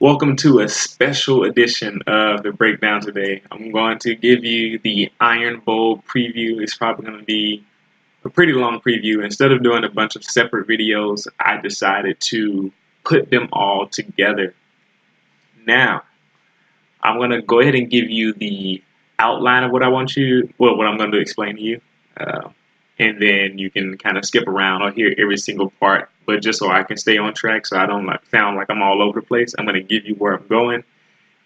Welcome to a special edition of the breakdown today. I'm going to give you the Iron Bowl preview. It's probably going to be a pretty long preview. Instead of doing a bunch of separate videos, I decided to put them all together. Now, I'm going to go ahead and give you the outline of what what I'm going to explain to you. And then you can kind of skip around or hear every single part. But just so I can stay on track, so I don't sound like I'm all over the place, I'm going to give you where I'm going,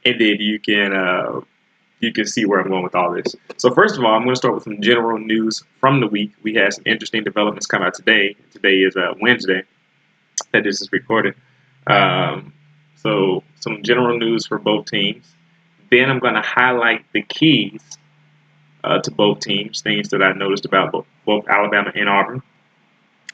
and then you can see where I'm going with all this. So first of all, I'm going to start with some general news from the week. We had some interesting developments come out today. Today is Wednesday that this is recorded. So some general news for both teams. Then I'm going to highlight the keys to both teams, things that I noticed about both Alabama and Auburn.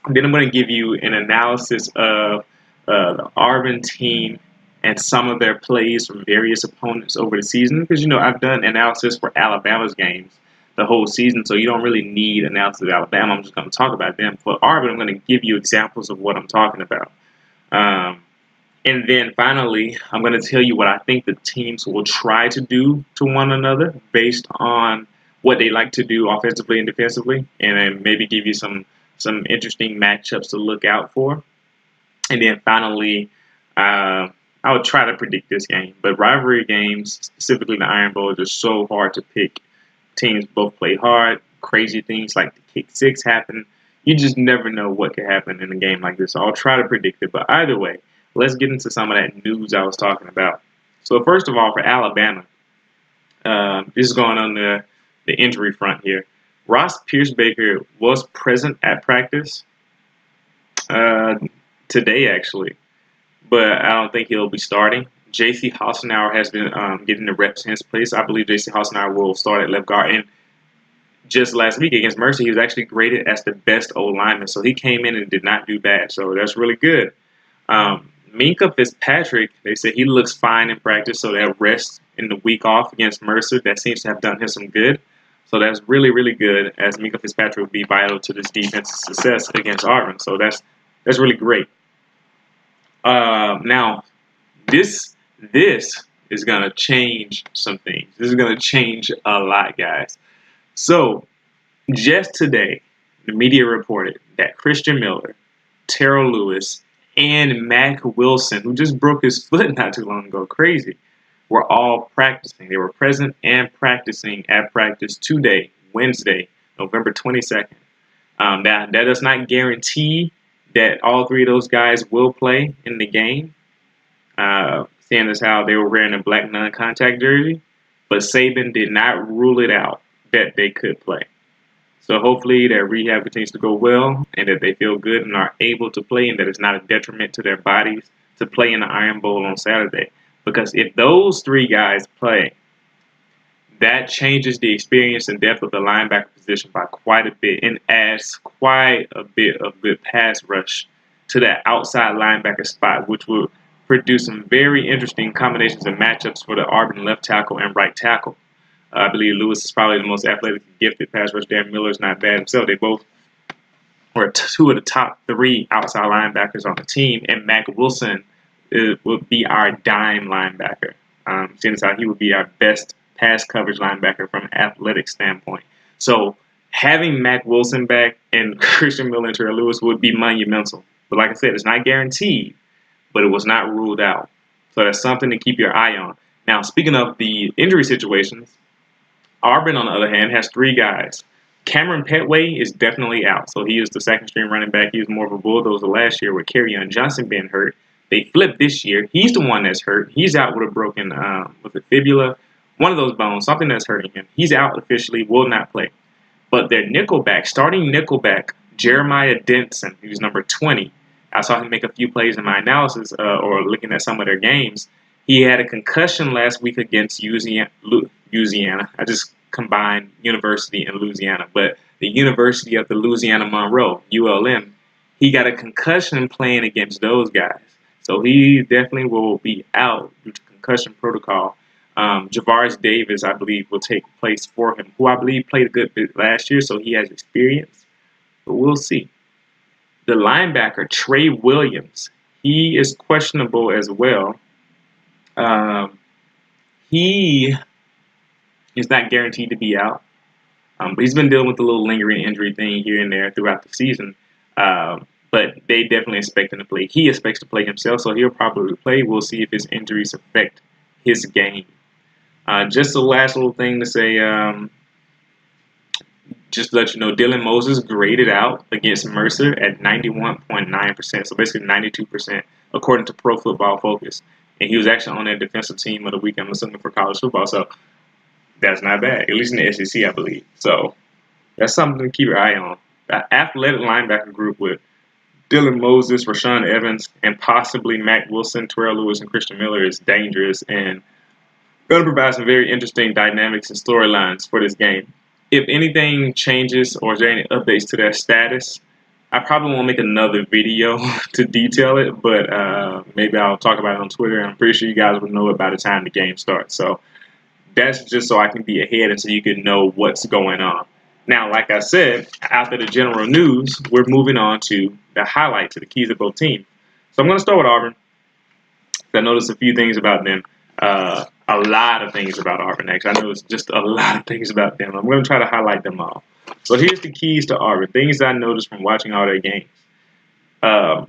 Then I'm going to give you an analysis of the Auburn team and some of their plays from various opponents over the season. Because, I've done analysis for Alabama's games the whole season, so you don't really need analysis of Alabama. I'm just going to talk about them. For Auburn, I'm going to give you examples of what I'm talking about. And then finally, I'm going to tell you what I think the teams will try to do to one another based on what they like to do offensively and defensively, and then maybe give you some interesting matchups to look out for. And then finally, I would try to predict this game. But rivalry games, specifically the Iron Bowl, are just so hard to pick. Teams both play hard. Crazy things like the kick six happen. You just never know what could happen in a game like this. So I'll try to predict it. But either way, let's get into some of that news I was talking about. So first of all, for Alabama, this is going on the injury front here. Ross Pierce-Baker was present at practice today, actually, but I don't think he'll be starting. J.C. Hassenauer has been getting the reps in his place. I believe J.C. Hassenauer will start at left guard. And just last week against Mercy, he was actually graded as the best O-lineman. So he came in and did not do bad. So that's really good. Minkah Fitzpatrick, they say he looks fine in practice. So that rest in the week off against Mercer, that seems to have done him some good. So that's really, really good, as Minkah Fitzpatrick will be vital to this defense's success against Auburn. So that's really great. Now, this is going to change some things. This is going to change a lot, guys. So just today, the media reported that Christian Miller, Terrell Lewis, and Mack Wilson, who just broke his foot not too long ago, crazy, were all practicing. They were present and practicing at practice today, Wednesday, November 22nd. That does not guarantee that all three of those guys will play in the game, seeing as how they were wearing a black non-contact jersey. But Saban did not rule it out that they could play. So hopefully their rehab continues to go well and that they feel good and are able to play and that it's not a detriment to their bodies to play in the Iron Bowl on Saturday. Because if those three guys play, that changes the experience and depth of the linebacker position by quite a bit and adds quite a bit of good pass rush to that outside linebacker spot, which will produce some very interesting combinations and matchups for the Auburn left tackle and right tackle. I believe Lewis is probably the most athletic, gifted pass rush. Dan Miller's not bad himself. They both were two of the top three outside linebackers on the team, and Mack Wilson would be our dime linebacker, seeing as how he would be our best pass coverage linebacker from an athletic standpoint. So having Mack Wilson back and Christian Miller and Terrell Lewis would be monumental. But like I said, it's not guaranteed, but it was not ruled out. So that's something to keep your eye on. Now, speaking of the injury situations, Auburn, on the other hand, has three guys. Cameron Petway is definitely out. So he is the second-string running back. He was more of a bulldozer last year with Kerryon Johnson being hurt. They flipped this year. He's the one that's hurt. He's out with a broken with a fibula, one of those bones, something that's hurting him. He's out officially, will not play. But their nickelback, starting nickelback, Jeremiah Denson, who's number 20. I saw him make a few plays in my analysis or looking at some of their games. He had a concussion last week against Louisiana. I just combined University and Louisiana, but the University of the Louisiana Monroe, ULM, he got a concussion playing against those guys. So he definitely will be out due to concussion protocol. Javaris Davis, I believe, will take place for him, who I believe played a good bit last year, so he has experience. But we'll see. The linebacker, Trey Williams, he is questionable as well. Um, he is not guaranteed to be out, but he's been dealing with a little lingering injury thing here and there throughout the season. But they definitely expect him to play. He expects to play himself, so he'll probably play. We'll see if his injuries affect his game. Just the last little thing to say, just to let you know, Dylan Moses graded out against Mercer at 91.9%, so basically 92%, according to Pro Football Focus. And he was actually on that defensive team of the week, I'm assuming, for college football. So that's not bad, at least in the SEC, I believe. So that's something to keep your eye on. The athletic linebacker group with Dylan Moses, Rashaan Evans, and possibly Mac Wilson, Terrell Lewis, and Christian Miller is dangerous and going to provide some very interesting dynamics and storylines for this game. If anything changes or is there any updates to their status, I probably won't make another video to detail it, but maybe I'll talk about it on Twitter. I'm pretty sure you guys will know it by the time the game starts. So that's just so I can be ahead and so you can know what's going on. Now, like I said, after the general news, we're moving on to the highlights of the keys of both teams. So I'm going to start with Auburn. I noticed a few things about them. A lot of things about Auburn, actually. I noticed just a lot of things about them. I'm going to try to highlight them all. So here's the keys to Auburn, things I noticed from watching all their games. Well,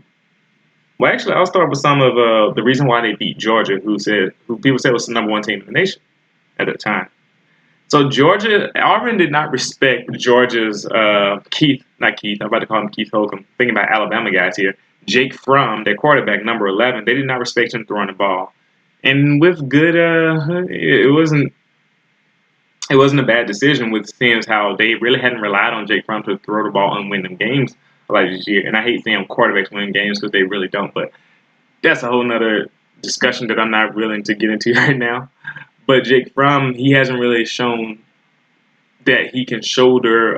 actually, I'll start with some of the reason why they beat Georgia, who people said was the #1 team in the nation at the time. So Auburn did not respect Georgia's I'm about to call him Keith Holcomb, thinking about Alabama guys here. Jake Fromm, their quarterback, number 11, they did not respect him throwing the ball. And with good, it wasn't a bad decision with seeing how they really hadn't relied on Jake Fromm to throw the ball and win them games like this year. And I hate seeing quarterbacks win games because they really don't. But that's a whole nother discussion that I'm not willing to get into right now. But Jake Fromm, he hasn't really shown that he can shoulder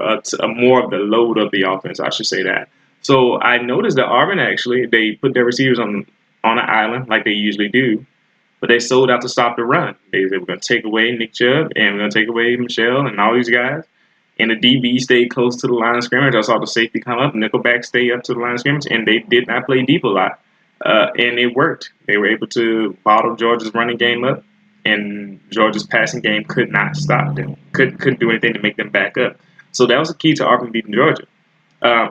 more of the load of the offense, I should say that. So I noticed that Auburn actually, they put their receivers on an island like they usually do. But they sold out to stop the run. They said, we're going to take away Nick Chubb, and we're going to take away Michelle and all these guys. And the DB stayed close to the line of scrimmage. I saw the safety come up, Nickelback stay up to the line of scrimmage, and they did not play deep a lot. And it worked. They were able to bottle Georgia's running game up, and Georgia's passing game could not stop them. Couldn't do anything to make them back up. So that was the key to Auburn beating Georgia.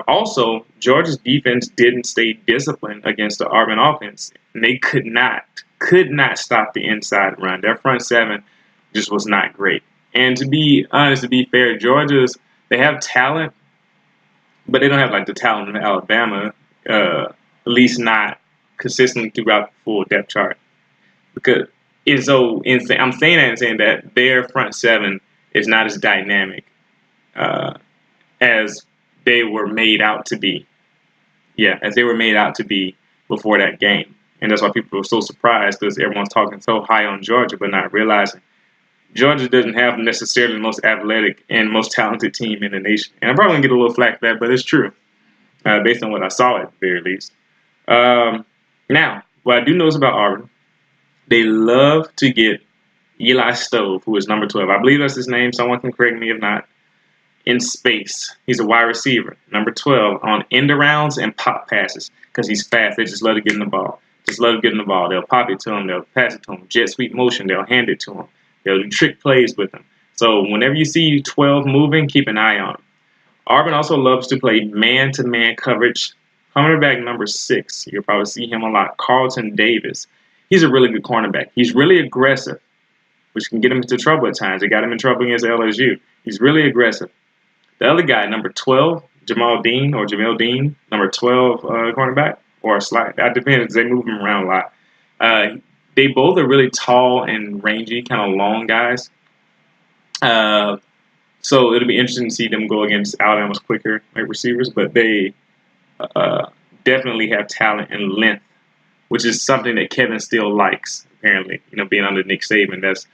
Also, Georgia's defense didn't stay disciplined against the Auburn offense, and they could not stop the inside run. Their front seven just was not great. And to be honest, to be fair, they have talent, but they don't have like the talent of Alabama, at least not consistently throughout the full depth chart. Because I'm saying that and saying that their front seven is not as dynamic as they were made out to be. Yeah, as they were made out to be before that game. And that's why people were so surprised because everyone's talking so high on Georgia, but not realizing Georgia doesn't have necessarily the most athletic and most talented team in the nation. And I'm probably going to get a little flack for that, but it's true, based on what I saw at the very least. Now, what I do notice about Auburn, they love to get Eli Stove, who is number 12. I believe that's his name. Someone can correct me if not. In space. He's a wide receiver, number 12, on end arounds and pop passes because he's fast. They just love to get in the ball. They'll pop it to him. They'll pass it to him. Jet sweep motion. They'll hand it to him. They'll do trick plays with him. So whenever you see 12 moving, keep an eye on him. Auburn also loves to play man-to-man coverage. Cornerback number 6. You'll probably see him a lot. Carlton Davis. He's a really good cornerback. He's really aggressive, which can get him into trouble at times. They got him in trouble against LSU. He's really aggressive. The other guy, number 12, Jamel Dean, number 12 cornerback, or a slot. That depends. They move him around a lot. They both are really tall and rangy, kind of long guys. So it'll be interesting to see them go against Alabama's quicker receivers, but they definitely have talent and length, which is something that Kevin still likes, apparently. Being under Nick Saban, that's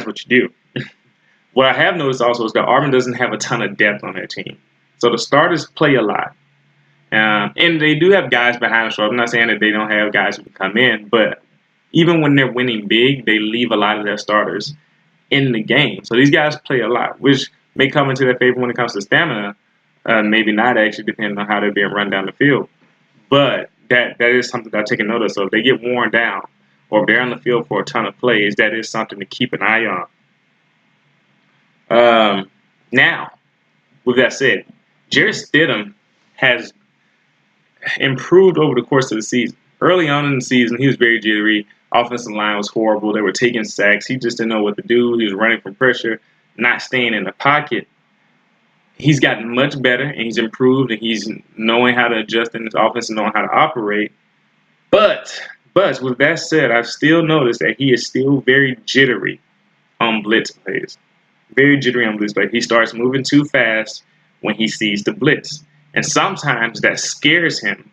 what you do. What I have noticed also is that Auburn doesn't have a ton of depth on their team. So the starters play a lot. And they do have guys behind the shoulder. I'm not saying that they don't have guys who can come in, but even when they're winning big, they leave a lot of their starters in the game. So these guys play a lot, which may come into their favor when it comes to stamina. Maybe not, actually, depending on how they're being run down the field. But that is something that I've taken notice of. They get worn down or if they're on the field for a ton of plays, that is something to keep an eye on. Now, with that said, Jarrett Stidham has improved over the course of the season. Early on in the season, he was very jittery. Offensive line was horrible. They were taking sacks. He just didn't know what to do. He was running from pressure, not staying in the pocket. He's gotten much better, and he's improved, and he's knowing how to adjust in his offense and knowing how to operate. But with that said, I've still noticed that he is still very jittery on blitz plays. Very jittery on blitz plays. He starts moving too fast when he sees the blitz. And sometimes that scares him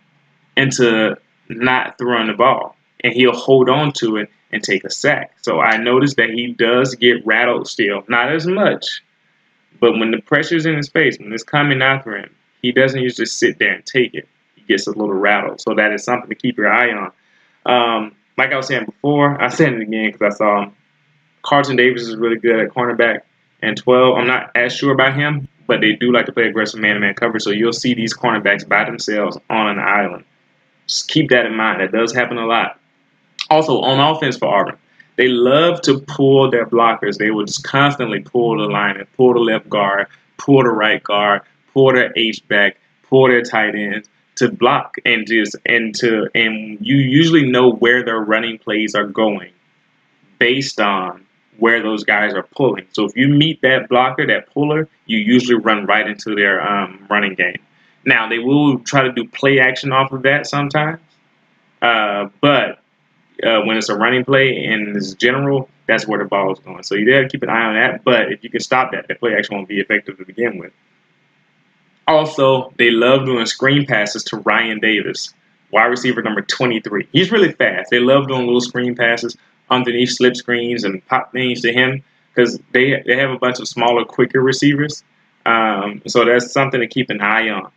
into not throwing the ball. And he'll hold on to it and take a sack. So I noticed that he does get rattled still. Not as much. But when the pressure's in his face, when it's coming after him, he doesn't usually sit there and take it. He gets a little rattled. So that is something to keep your eye on. Like I was saying before, I said it again because I saw him. Carlton Davis is really good at cornerback and 12. I'm not as sure about him, but they do like to play aggressive man-to-man coverage. So you'll see these cornerbacks by themselves on an island. Just keep that in mind. That does happen a lot. Also, on offense for Auburn, they love to pull their blockers. They will just constantly pull the lineman, pull the left guard, pull the right guard, pull their H-back, pull their tight ends to block and you usually know where their running plays are going based on where those guys are pulling. So if you meet that blocker, that puller, you usually run right into their running game. Now, they will try to do play action off of that sometimes, but when it's a running play and it's general, that's where the ball is going. So you got to keep an eye on that, but if you can stop that, the play action won't be effective to begin with. Also, they love doing screen passes to Ryan Davis, wide receiver number 23. He's really fast. They love doing little screen passes underneath slip screens and pop things to him because they have a bunch of smaller, quicker receivers. So that's something to keep an eye on.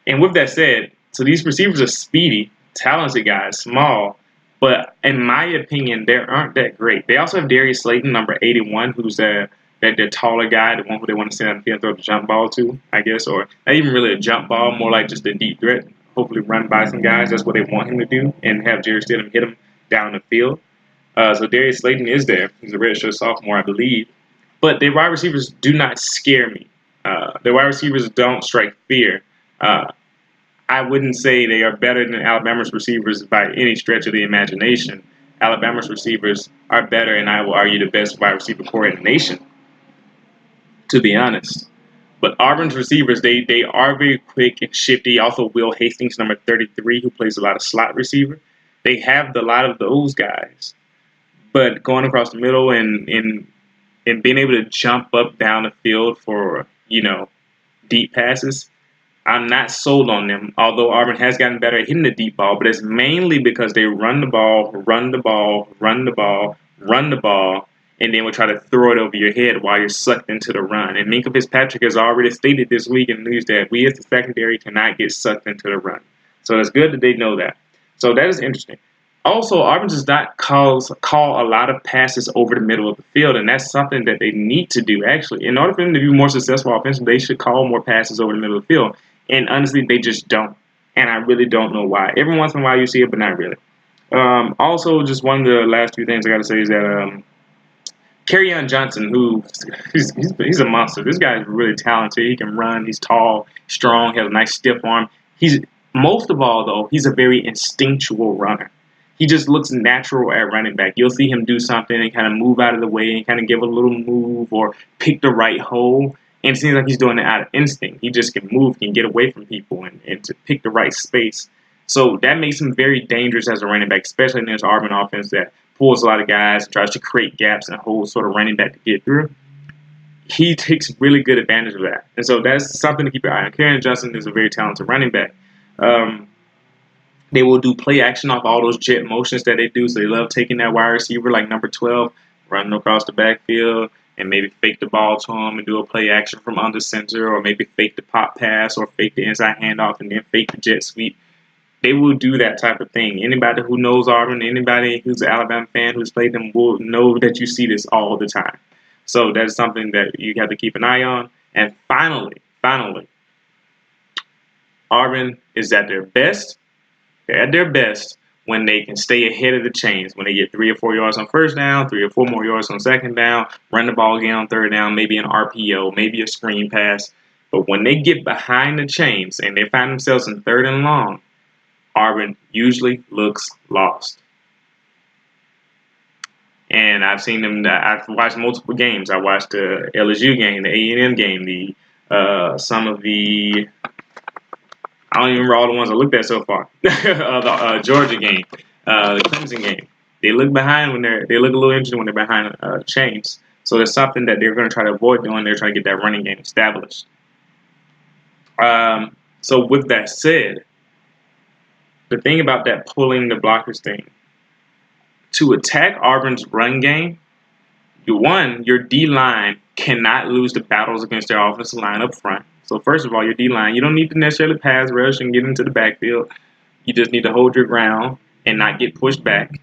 And with that said, so these receivers are speedy, talented guys, small, but in my opinion, they aren't that great. They also have Darius Slayton, number 81, who's the taller guy, the one who they want to send out the field and throw the jump ball to, I guess, or not even really a jump ball, more like just a deep threat. Hopefully run by some guys. That's what they want him to do, and have Jarrett Stidham hit him down the field. So Darius Slayton is there. He's a redshirt sophomore, I believe. But their wide receivers do not scare me. Their wide receivers don't strike fear. I wouldn't say they are better than Alabama's receivers by any stretch of the imagination. Alabama's receivers are better, and I will argue the best wide receiver core in the nation, to be honest. But Auburn's receivers, they are very quick and shifty. Also, Will Hastings, number 33, who plays a lot of slot receiver. They have a lot of those guys. But going across the middle and being able to jump up down the field for, deep passes, I'm not sold on them, although Auburn has gotten better at hitting the deep ball, but it's mainly because they run the ball, and then we'll try to throw it over your head while you're sucked into the run. And Minkah Fitzpatrick has already stated this week in the news that we as the secondary cannot get sucked into the run. So it's good that they know that. So that is interesting. Also, Auburn does not call a lot of passes over the middle of the field, and that's something that they need to do, actually. In order for them to be more successful offensively, they should call more passes over the middle of the field. And honestly, they just don't. And I really don't know why. Every once in a while you see it, but not really. Also, just one of the last few things I got to say is that Kerryon Johnson, he's a monster. This guy is really talented. He can run. He's tall, strong, has a nice stiff arm. Most of all, though, he's a very instinctual runner. He just looks natural at running back. You'll see him do something and kind of move out of the way and kind of give a little move or pick the right hole. And it seems like he's doing it out of instinct. He just can move, can get away from people and to pick the right space. So that makes him very dangerous as a running back, especially in this Auburn offense that pulls a lot of guys and tries to create gaps and hold sort of running back to get through. He takes really good advantage of that. And so that's something to keep your eye on. Kerryon Johnson is a very talented running back. They will do play action off all those jet motions that they do. So they love taking that wide receiver like number 12, running across the backfield, and maybe fake the ball to him and do a play action from under center, or maybe fake the pop pass or fake the inside handoff and then fake the jet sweep. They will do that type of thing. Anybody who knows Auburn, anybody who's an Alabama fan who's played them will know that you see this all the time. So that's something that you have to keep an eye on. And finally, Auburn is at their best. They're at their best when they can stay ahead of the chains, when they get 3 or 4 yards on first down, 3 or 4 more yards on second down, run the ball again on third down, maybe an RPO, maybe a screen pass. But when they get behind the chains and they find themselves in third and long, Auburn usually looks lost. And I've seen them. I've watched multiple games. I watched the LSU game, the A&M game, some of the. I don't even remember all the ones I looked at so far. The Georgia game, the Clemson game. They look behind when they look a little interesting when they're behind chains. So there's something that they're going to try to avoid doing. They're trying to get that running game established. So with that said, the thing about that pulling the blockers thing, to attack Auburn's run game, your D-line cannot lose the battles against their offensive line up front. So first of all, your D-line, you don't need to necessarily pass rush and get into the backfield. You just need to hold your ground and not get pushed back.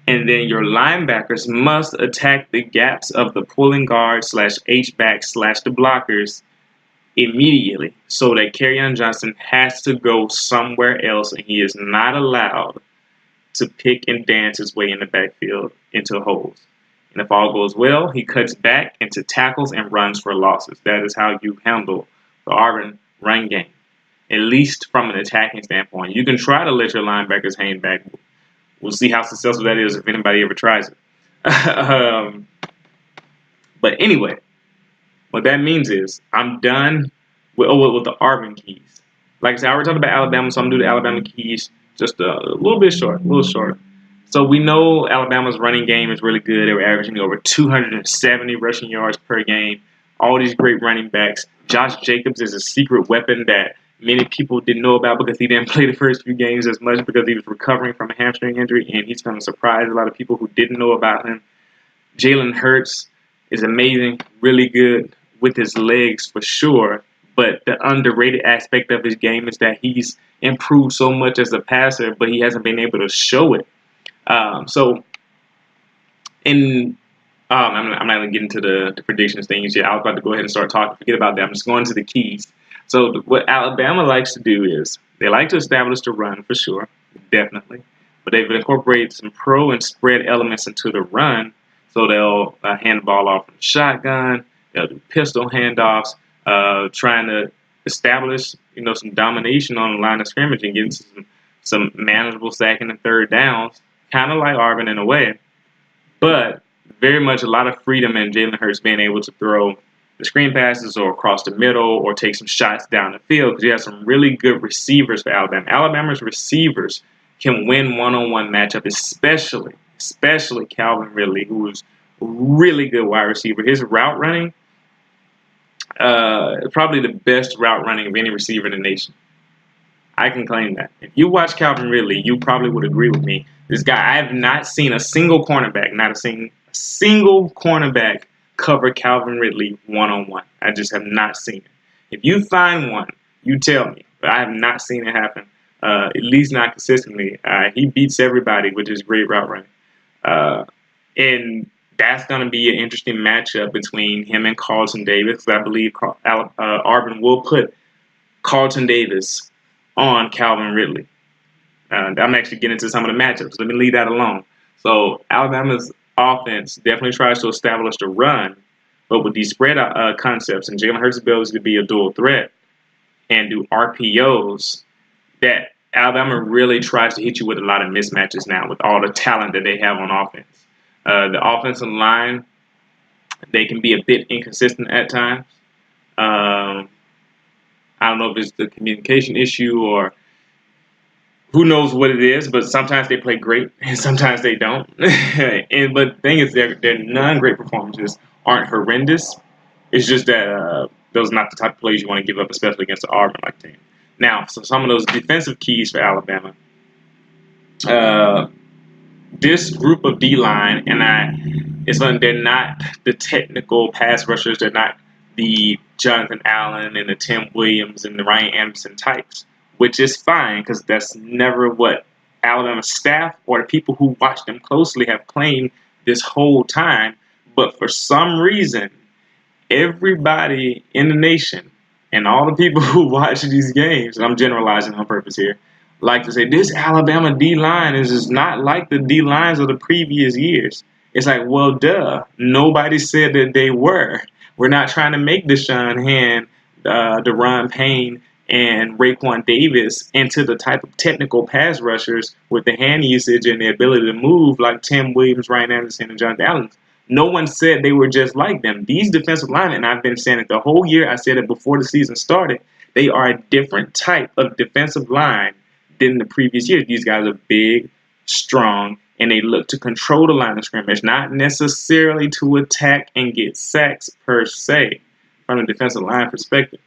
And then your linebackers must attack the gaps of the pulling guard / H-back / the blockers immediately, so that Kerryon Johnson has to go somewhere else, and he is not allowed to pick and dance his way in the backfield into holes. And if all goes well, he cuts back into tackles and runs for losses. That is how you handle the Auburn run game, at least from an attacking standpoint. You can try to let your linebackers hang back. We'll see how successful that is if anybody ever tries it. But anyway, what that means is I'm done with the Auburn keys. Like I said, I already talked about Alabama, so I'm going to do the Alabama keys just a little bit short, a little shorter. So we know Alabama's running game is really good. They were averaging over 270 rushing yards per game. All these great running backs. Josh Jacobs is a secret weapon that many people didn't know about because he didn't play the first few games as much because he was recovering from a hamstring injury, and he's going to surprise a lot of people who didn't know about him. Jalen Hurts is amazing, really good with his legs for sure, but the underrated aspect of his game is that he's improved so much as a passer, but he hasn't been able to show it. I'm not going to get into the predictions things yet. I was about to go ahead and start talking. Forget about that. I'm just going to the keys. So what Alabama likes to do is they like to establish the run for sure, definitely. But they've incorporated some pro and spread elements into the run. So they'll hand the ball off from the shotgun. They'll do pistol handoffs, trying to establish some domination on the line of scrimmage and get some manageable second and third downs, kind of like Auburn in a way. But very much a lot of freedom in Jalen Hurts being able to throw the screen passes or across the middle or take some shots down the field because you have some really good receivers for Alabama. Alabama's receivers can win one-on-one matchup, especially Calvin Ridley, who is a really good wide receiver. His route running, probably the best route running of any receiver in the nation. I can claim that. If you watch Calvin Ridley, you probably would agree with me. This guy, I have not seen a single cornerback, cover Calvin Ridley one-on-one. I just have not seen it. If you find one, you tell me. But I have not seen it happen, at least not consistently. He beats everybody with his great route running. And that's going to be an interesting matchup between him and Carlton Davis. I believe Auburn will put Carlton Davis on Calvin Ridley. I'm actually getting into some of the matchups. Let me leave that alone. So Alabama's offense definitely tries to establish the run, but with these spread concepts and Jalen Hurts' ability to be a dual threat and do RPOs, that Alabama really tries to hit you with a lot of mismatches now with all the talent that they have on offense. The offensive line, they can be a bit inconsistent at times. I don't know if it's the communication issue or who knows what it is, but sometimes they play great and sometimes they don't. But the thing is, their non-great performances aren't horrendous. It's just that those are not the type of plays you want to give up, especially against the Auburn-like team. Now, so some of those defensive keys for Alabama. This group of D-line, they're not the technical pass rushers. They're not the Jonathan Allen and the Tim Williams and the Ryan Anderson types, which is fine because that's never what Alabama staff or the people who watch them closely have claimed this whole time. But for some reason, everybody in the nation and all the people who watch these games, and I'm generalizing on purpose here, like to say this Alabama D line is just not like the D lines of the previous years. It's like, well, duh. Nobody said that they were. We're not trying to make Deshaun Hand, Deron Payne, and Raekwon Davis into the type of technical pass rushers with the hand usage and the ability to move like Tim Williams, Ryan Anderson, and Jonathan Allen. No one said they were just like them. These defensive linemen, and I've been saying it the whole year, I said it before the season started, they are a different type of defensive line than the previous years. These guys are big, strong, and they look to control the line of scrimmage, not necessarily to attack and get sacks per se from a defensive line perspective.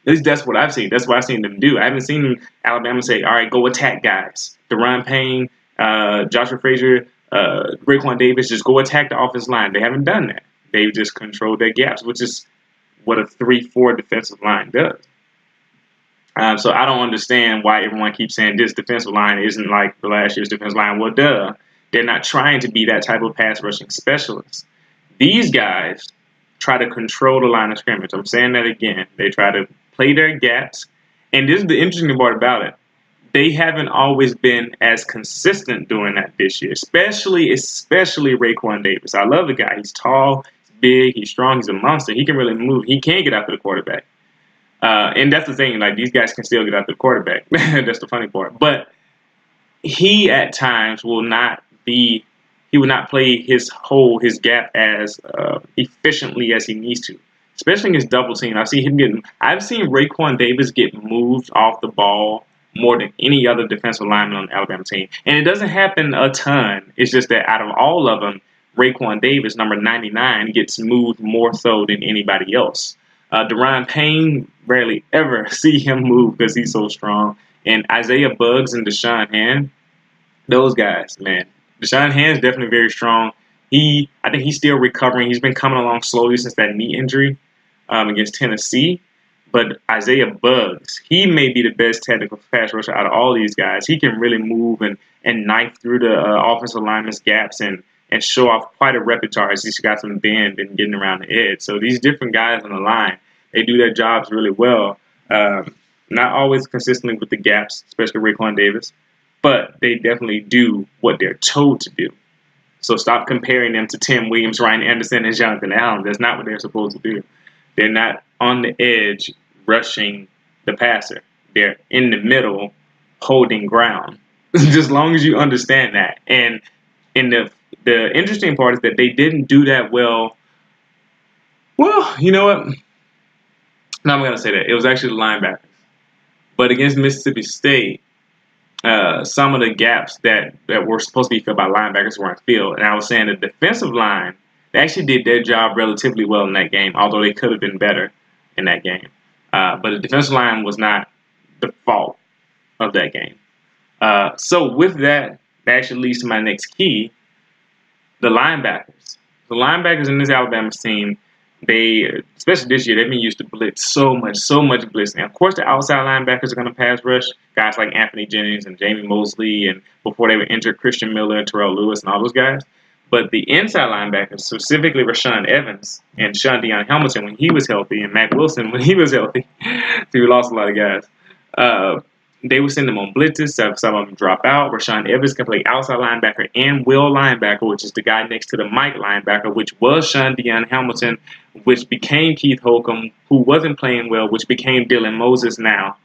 At least that's what I've seen. That's what I've seen them do. I haven't seen Alabama say, all right, go attack guys. Deron Payne, Joshua Frazier, Raekwon Davis, just go attack the offensive line. They haven't done that. They've just controlled their gaps, which is what a 3-4 defensive line does. So I don't understand why everyone keeps saying this defensive line isn't like the last year's defensive line. Well, duh. They're not trying to be that type of pass rushing specialist. These guys try to control the line of scrimmage. I'm saying that again. They try to play their gaps. And this is the interesting part about it. They haven't always been as consistent doing that this year, especially Raekwon Davis. I love the guy. He's tall, he's big, he's strong, he's a monster. He can really move. He can get after the quarterback. And that's the thing. Like, these guys can still get after the quarterback. That's the funny part. But he at times will not play his gap as efficiently as he needs to, especially against double team. I've seen Raekwon Davis get moved off the ball more than any other defensive lineman on the Alabama team. And it doesn't happen a ton. It's just that out of all of them, Raekwon Davis, number 99, gets moved more so than anybody else. Deron Payne, rarely ever see him move because he's so strong. And Isaiah Buggs and Deshaun Hand, those guys, man. Deshaun Hand's definitely very strong. I think he's still recovering. He's been coming along slowly since that knee injury against Tennessee. But Isaiah Buggs, he may be the best technical pass rusher out of all these guys. He can really move and knife through the offensive lineman's gaps and show off quite a repertoire as he's got some bend and getting around the edge. So these different guys on the line, they do their jobs really well. Not always consistently with the gaps, especially Raekwon Davis, but they definitely do what they're told to do. So stop comparing them to Tim Williams, Ryan Anderson, and Jonathan Allen. That's not what they're supposed to do. They're not on the edge rushing the passer. They're in the middle holding ground. Just as long as you understand that. And the interesting part is that they didn't do that well. Well, you know what? No, I'm going to say that. It was actually the linebackers. But against Mississippi State, some of the gaps that were supposed to be filled by linebackers weren't filled. And I was saying the defensive line, they actually did their job relatively well in that game, although they could have been better in that game. But the defensive line was not the fault of that game. So with that actually leads to my next key, the linebackers. The linebackers in this Alabama team, especially this year, they've been used to blitz so much blitzing. Of course, the outside linebackers are going to pass rush, guys like Anthony Jennings and Jamie Mosley, and before they were injured, Christian Miller and Terrell Lewis and all those guys. But the inside linebackers, specifically Rashaan Evans and Sean Deion Hamilton when he was healthy, and Mack Wilson when he was healthy, so we lost a lot of guys. They would send them on blitzes. Some of them drop out. Rashaan Evans can play outside linebacker and will linebacker, which is the guy next to the Mike linebacker, which was Sean Deion Hamilton, which became Keith Holcomb, who wasn't playing well, which became Dylan Moses now.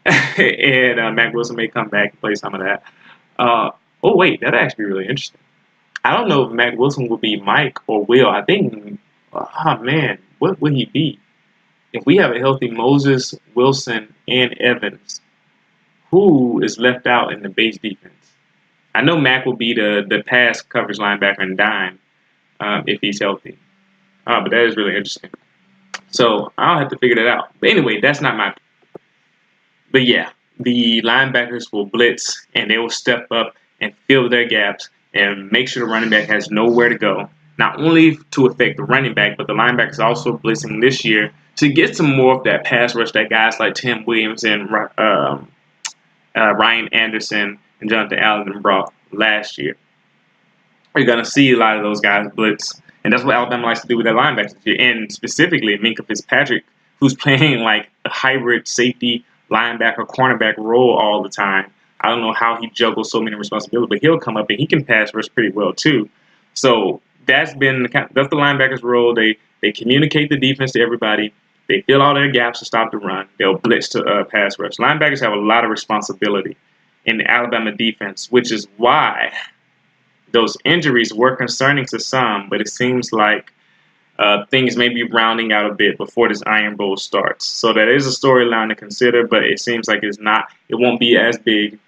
And Mack Wilson may come back and play some of that. Oh, wait, that'd actually be really interesting. I don't know if Mack Wilson will be Mike or Will. I think, what would he be? If we have a healthy Moses, Wilson, and Evans, who is left out in the base defense? I know Mack will be the pass coverage linebacker and dime if he's healthy. But that is really interesting. So I'll have to figure that out. But anyway, that's not my... But yeah, the linebackers will blitz, and they will step up and fill their gaps and make sure the running back has nowhere to go. Not only to affect the running back, but the linebackers also blitzing this year to get some more of that pass rush that guys like Tim Williams and Ryan Anderson and Jonathan Allen brought last year. You're going to see a lot of those guys blitz. And that's what Alabama likes to do with their linebackers this year. And specifically, Minkah Fitzpatrick, who's playing like a hybrid safety, linebacker, cornerback role all the time. I don't know how he juggles so many responsibilities, but he'll come up and he can pass rush pretty well too. So that's the linebackers' role. They communicate the defense to everybody. They fill all their gaps to stop the run. They'll blitz to pass rush. Linebackers have a lot of responsibility in the Alabama defense, which is why those injuries were concerning to some, but it seems like things may be rounding out a bit before this Iron Bowl starts. So that is a storyline to consider, but it seems like it won't be as big,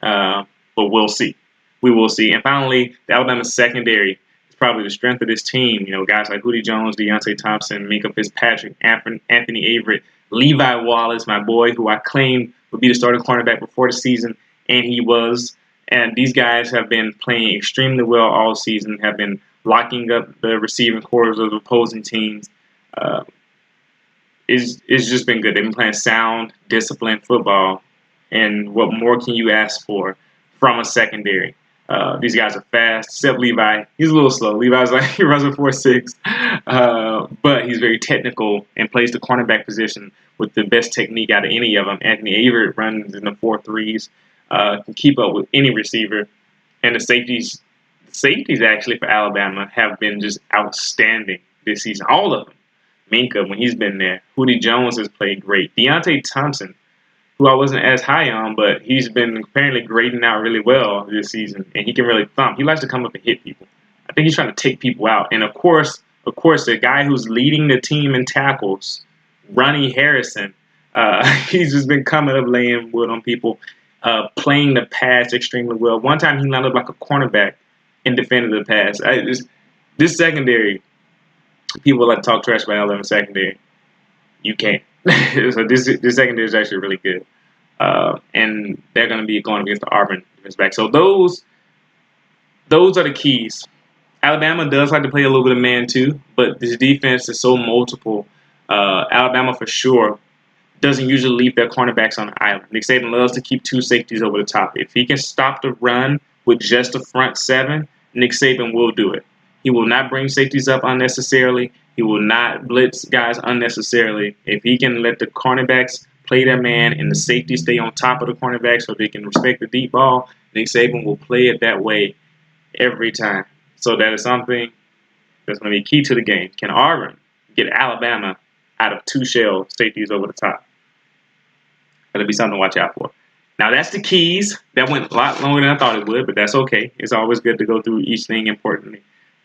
but we'll see. We will see. And finally, the Alabama secondary is probably the strength of this team. You know, guys like Hootie Jones, Deontay Thompson, Minka Fitzpatrick, Anthony Averett, Levi Wallace, my boy, who I claimed would be the starting cornerback before the season, and he was. And these guys have been playing extremely well all season, have been locking up the receiving corps of the opposing teams. It's just been good. They've been playing sound, disciplined football. And what more can you ask for from a secondary? These guys are fast. Except Levi, he's a little slow. Levi's like he runs a 4.6, but he's very technical and plays the cornerback position with the best technique out of any of them. Anthony Averett runs in the 4.3s, can keep up with any receiver, and the safeties actually for Alabama have been just outstanding this season. All of them. Minka, when he's been there. Hootie Jones has played great. Deontay Thompson, who I wasn't as high on, but he's been apparently grading out really well this season, and he can really thump. He likes to come up and hit people. I think he's trying to take people out. And of course, the guy who's leading the team in tackles, Ronnie Harrison, he's just been coming up laying wood on people, playing the pass extremely well. One time he lined up like a cornerback and defended the pass. This secondary, people like to talk trash about Alabama secondary. You can't. So this secondary is actually really good, and they're going to be going against the Auburn defense back. So those are the keys. Alabama does like to play a little bit of man too, but this defense is so multiple. Alabama for sure doesn't usually leave their cornerbacks on the island. Nick Saban loves to keep two safeties over the top. If he can stop the run with just the front seven, Nick Saban will do it. He will not bring safeties up unnecessarily. He will not blitz guys unnecessarily. If he can let the cornerbacks play their man and the safeties stay on top of the cornerbacks so they can respect the deep ball, Nick Saban will play it that way every time. So that is something that's going to be key to the game. Can Auburn get Alabama out of two shell safeties over the top? That'll be something to watch out for. Now, that's the keys. That went a lot longer than I thought it would, but that's okay. It's always good to go through each thing importantly.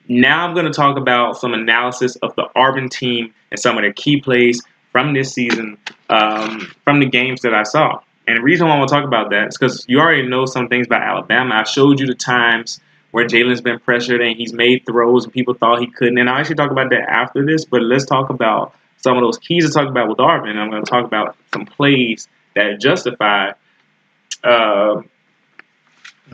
Now I'm going to talk about some analysis of the Auburn team and some of their key plays from this season, from the games that I saw. And the reason why I want to talk about that is because you already know some things about Alabama. I showed you the times where Jalen's been pressured and he's made throws and people thought he couldn't. And I'll actually talk about that after this, but let's talk about some of those keys to talk about with Auburn. I'm going to talk about some plays that justify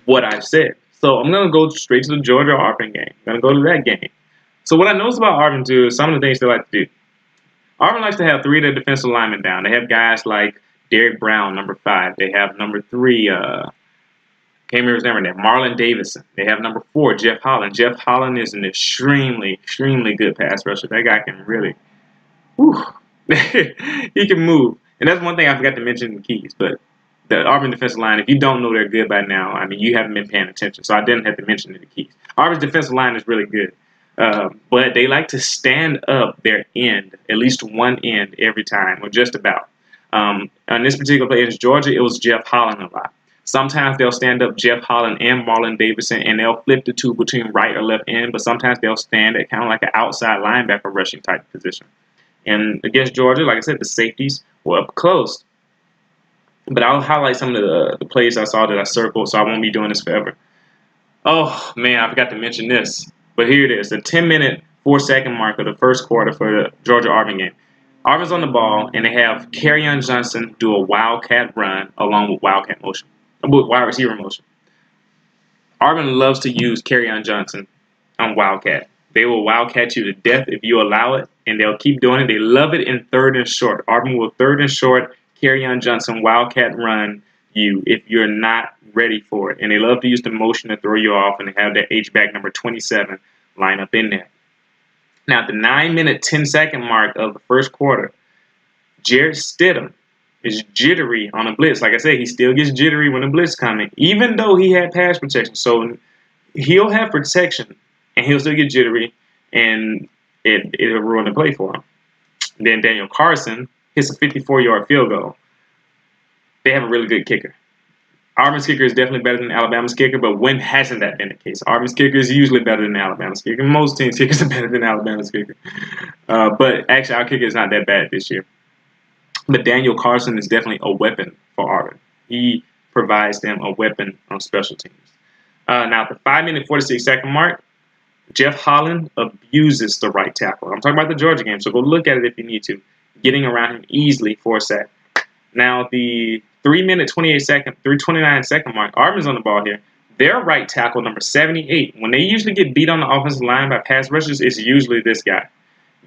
what I said. So I'm going to go straight to the Georgia-Auburn game. I'm going to go to that game. So what I noticed about Auburn, too, is some of the things they like to do. Auburn likes to have three of their defensive linemen down. They have guys like Derek Brown, number 5. They have number 3, can't remember his name right now, Marlon Davison. They have number 4, Jeff Holland. Jeff Holland is an extremely, extremely good pass rusher. That guy can really, he can move. And that's one thing I forgot to mention in the keys, but the Auburn defensive line, if you don't know they're good by now, I mean, you haven't been paying attention. So I didn't have to mention in the keys. Auburn's defensive line is really good. But they like to stand up their end, at least one end every time, or just about. On this particular play against Georgia, it was Jeff Holland a lot. Sometimes they'll stand up Jeff Holland and Marlon Davison, and they'll flip the two between right or left end, but sometimes they'll stand at kind of like an outside linebacker rushing type position. And against Georgia, like I said, the safeties were up close. But I'll highlight some of the plays I saw that I circled, so I won't be doing this forever. Oh, man, I forgot to mention this. But here it is, the 10-minute, 4-second mark of the first quarter for the Georgia-Auburn game. Auburn's on the ball, and they have Kerryon Johnson do a wildcat run along with wide receiver motion. Auburn loves to use Kerryon Johnson on wildcat. They will wildcat you to death if you allow it, and they'll keep doing it. They love it in third and short. Auburn will third and short, Kerryon Johnson wildcat run you if you're not ready for it. And they love to use the motion to throw you off, and they have that H-back number 27 line up in there. Now, at the 9-minute, 10-second mark of the first quarter, Jarrett Stidham is jittery on a blitz. Like I said, he still gets jittery when the blitz coming, even though he had pass protection. So he'll have protection, and he'll still get jittery, and it'll ruin the play for him. Then Daniel Carson hits a 54-yard field goal. They have a really good kicker. Auburn's kicker is definitely better than Alabama's kicker, but when hasn't that been the case? Auburn's kicker is usually better than Alabama's kicker. Most teams' kickers are better than Alabama's kicker. But actually, our kicker is not that bad this year. But Daniel Carson is definitely a weapon for Auburn. He provides them a weapon on special teams. Now, at the 5-minute, 46-second mark, Jeff Holland abuses the right tackle. I'm talking about the Georgia game, so go look at it if you need to. Getting around him easily for a sack. Now, the 3-minute, 29-second mark, Auburn's on the ball here. Their right tackle, number 78, when they usually get beat on the offensive line by pass rushers, it's usually this guy.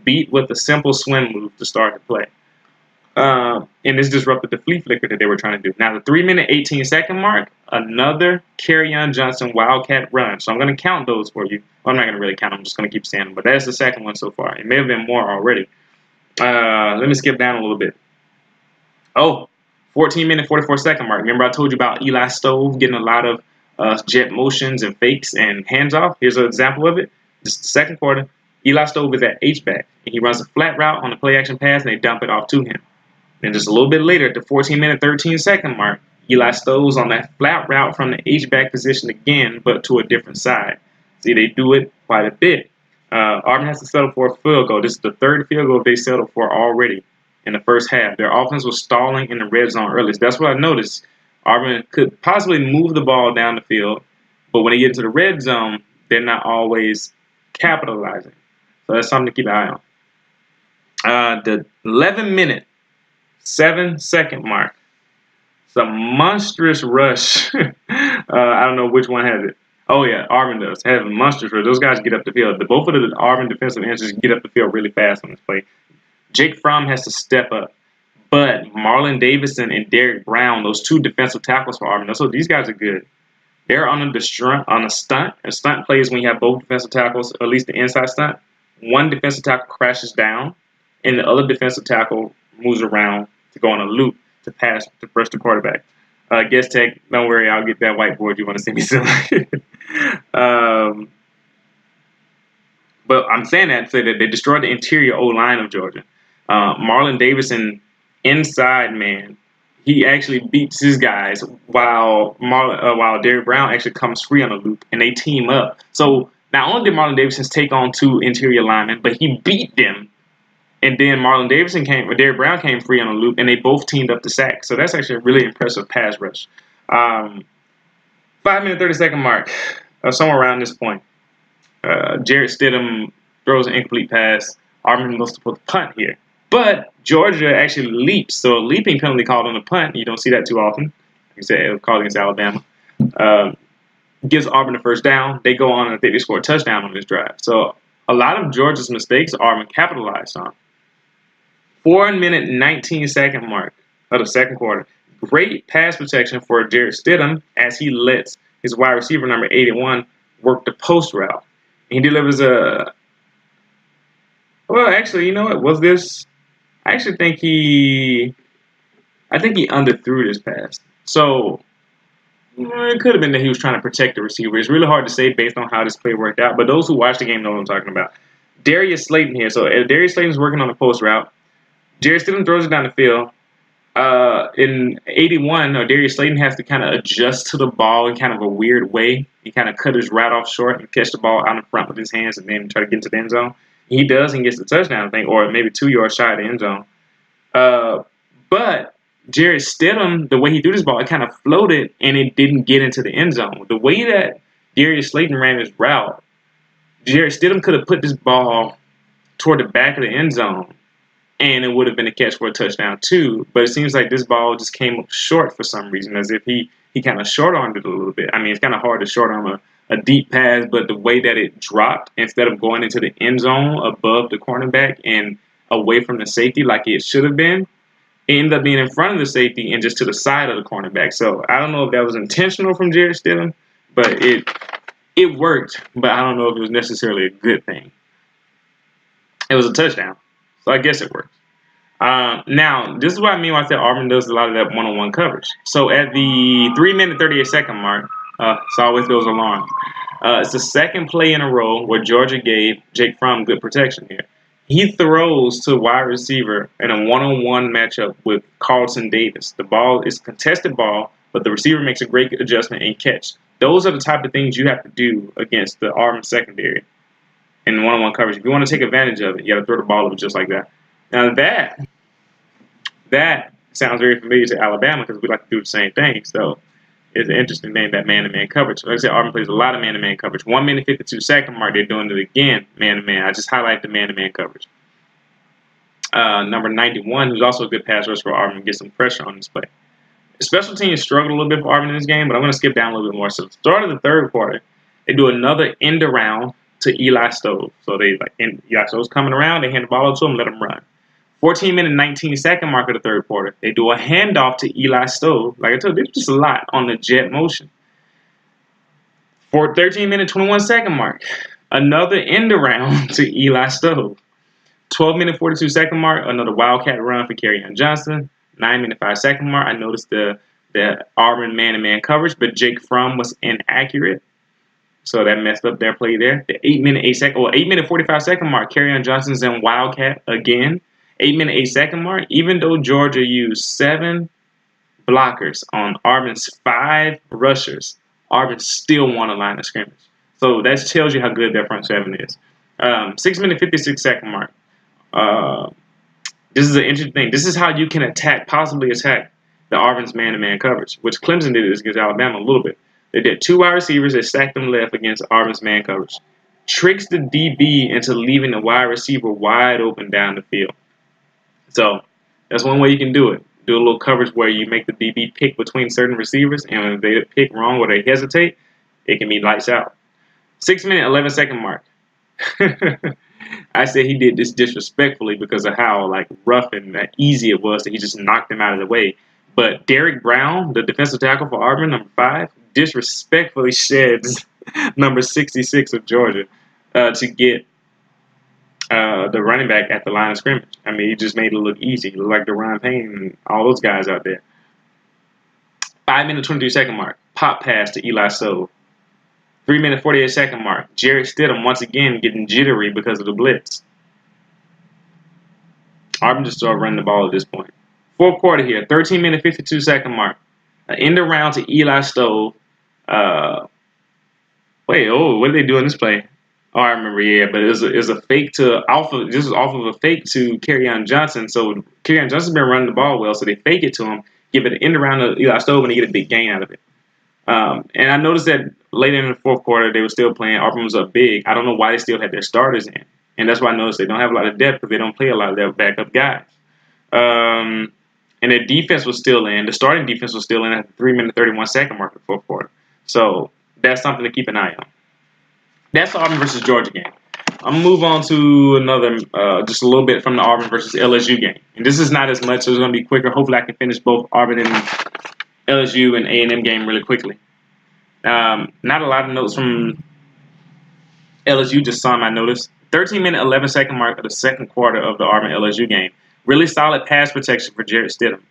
Beat with a simple swim move to start the play. And this disrupted the flea flicker that they were trying to do. Now, the 3-minute, 18-second mark, another Kerryon Johnson Wildcat run. So I'm going to count those for you. Well, I'm not going to really count them. I'm just going to keep saying them. But that's the second one so far. It may have been more already. Let me skip down a little bit. 14-minute, 44-second mark. Remember I told you about Eli Stove getting a lot of jet motions and fakes and hands-off? Here's an example of it. This is the second quarter. Eli Stove is at H-back. And he runs a flat route on the play-action pass, and they dump it off to him. Then just a little bit later, at the 14-minute, 13-second mark, Eli Stove's on that flat route from the H-back position again, but to a different side. See, they do it quite a bit. Auburn has to settle for a field goal. This is the third field goal they settled for already in the first half. Their offense was stalling in the red zone early. So that's what I noticed. Auburn could possibly move the ball down the field, but when they get into the red zone, they're not always capitalizing. So that's something to keep an eye on. The 11-minute, 7-second mark. It's a monstrous rush. I don't know which one has it. Oh, yeah, Auburn does. Have a monstrous rush. Those guys get up the field. Both of the Auburn defensive ends just get up the field really fast on this play. Jake Fromm has to step up. But Marlon Davidson and Derek Brown, those two defensive tackles for Auburn, so these guys are good. They're on a stunt. A stunt play is when you have both defensive tackles, at least the inside stunt. One defensive tackle crashes down, and the other defensive tackle moves around to go on a loop to pass to brush the quarterback. Guest tech, don't worry, I'll get that whiteboard you want to see me soon. But I'm saying that to say that they destroyed the interior O-line of Georgia. Marlon Davidson, inside man, he actually beats his guys while Derek Brown actually comes free on a loop, and they team up. So not only did Marlon Davidson take on two interior linemen, but he beat them. And then Derek Brown came free on a loop, and they both teamed up to sack. So that's actually a really impressive pass rush. 5-minute, 30-second mark, somewhere around this point. Jarrett Stidham throws an incomplete pass. Auburn goes to put the punt here. But Georgia actually leaps. So a leaping penalty called on the punt. You don't see that too often. Like I said, it was called against Alabama. Gives Auburn the first down. They go on and I think they score a touchdown on this drive. So a lot of Georgia's mistakes Auburn capitalized on. 4-minute, 19-second mark of the second quarter. Great pass protection for Jarrett Stidham as he lets his wide receiver, number 81, work the post route. And he delivers a... Well, actually, you know what? Was this... I actually think he underthrew this pass. So it could have been that he was trying to protect the receiver. It's really hard to say based on how this play worked out. But those who watch the game know what I'm talking about. Darius Slayton here. So Darius Slayton's working on the post route. Jarrett Stidham throws it down the field. In 81, Darius Slayton has to kind of adjust to the ball in kind of a weird way. He kind of cut his route off short and catch the ball out in front with his hands and then try to get into the end zone. He does and gets the touchdown, I think, or maybe 2 yards shy of the end zone. But Jarrett Stidham, the way he threw this ball, it kind of floated and it didn't get into the end zone. The way that Darius Slayton ran his route, Jarrett Stidham could have put this ball toward the back of the end zone, and it would have been a catch for a touchdown too. But it seems like this ball just came up short for some reason, as if he kind of short-armed it a little bit. I mean, it's kind of hard to short-arm a deep pass, but the way that it dropped, instead of going into the end zone above the cornerback and away from the safety like it should have been, it ended up being in front of the safety and just to the side of the cornerback. So I don't know if that was intentional from Jarrett Stidham, but it worked, but I don't know if it was necessarily a good thing. It was a touchdown, so I guess it worked. Now, this is what I mean when I said Auburn does a lot of that one-on-one coverage. So at the 3-minute 38-second mark, it's always those alarms. It's the second play in a row where Georgia gave Jake Fromm good protection here. He throws to wide receiver in a one-on-one matchup with Carlton Davis. The ball is a contested ball, but the receiver makes a great adjustment and catch. Those are the type of things you have to do against the Auburn secondary in one-on-one coverage. If you want to take advantage of it, you got to throw the ball over just like that. Now that sounds very familiar to Alabama because we like to do the same thing. So it's an interesting name, that man-to-man coverage. Like I said, Auburn plays a lot of man-to-man coverage. 1 minute 52-second mark, they're doing it again, man-to-man. I just highlight the man-to-man coverage. Number 91, who's also a good pass rusher for Auburn, gets some pressure on this play. Special teams struggled a little bit for Auburn in this game, but I'm going to skip down a little bit more. So, start of the third quarter, they do another end around to Eli Stove. So Eli Stove's coming around, they hand the ball to him, let him run. 14-minute 19-second mark of the third quarter, they do a handoff to Eli Stove. Like I told you, there's just a lot on the jet motion. For 13-minute 21-second mark, another end around to Eli Stove. 12-minute 42-second mark, another wildcat run for Kerryon Johnson. 9-minute 5-second mark, I noticed the Auburn man-to-man coverage, but Jake Fromm was inaccurate. So that messed up their play there. The 8-minute 45-second mark, Kerryon Johnson's in wildcat again. 8-minute 8-second mark, even though Georgia used 7 blockers on Auburn's 5 rushers, Auburn still won a line of scrimmage. So that tells you how good their front 7 is. 6-minute 56-second mark. This is an interesting thing. This is how you can possibly attack the Auburn's man-to-man coverage, which Clemson did this against Alabama a little bit. They did 2 wide receivers. They stacked them left against Auburn's man coverage. Tricks the DB into leaving the wide receiver wide open down the field. So that's one way you can do it. Do a little coverage where you make the DB pick between certain receivers, and if they pick wrong or they hesitate, it can be lights out. 6-minute 11-second mark. I said he did this disrespectfully because of how rough and easy it was that he just knocked him out of the way. But Derek Brown, the defensive tackle for Auburn, number 5, disrespectfully sheds number 66 of Georgia to get the running back at the line of scrimmage. I mean, he just made it look easy. He looked like DeRon Payne and all those guys out there. 5-minute 23-second mark. Pop pass to Eli Stove. 3-minute 48-second mark. Jarrett Stidham once again getting jittery because of the blitz. Auburn just started running the ball at this point. Fourth quarter here. 13-minute 52-second mark. End around to Eli Stove. What did they do in this play? Oh, I remember, yeah, but it was a fake to Alpha. This was off of a fake to Kerryon Johnson. So Kerryon Johnson's been running the ball well, so they fake it to him, give it an end around to Eli Stove, and they get a big gain out of it. And I noticed that later in the fourth quarter, they were still playing. Auburn was up big. I don't know why they still had their starters in. And that's why I noticed they don't have a lot of depth because they don't play a lot of their backup guys. And their defense was still in. The starting defense was still in at the 3-minute 31-second mark of the fourth quarter. So that's something to keep an eye on. That's the Auburn versus Georgia game. I'm going to move on to another, just a little bit from the Auburn versus LSU game. And this is not as much, so it's going to be quicker. Hopefully I can finish both Auburn and LSU and A&M game really quickly. Not a lot of notes from LSU, just some I noticed. 13-minute 11-second mark of the second quarter of the Auburn-LSU game. Really solid pass protection for Jarrett Stidham.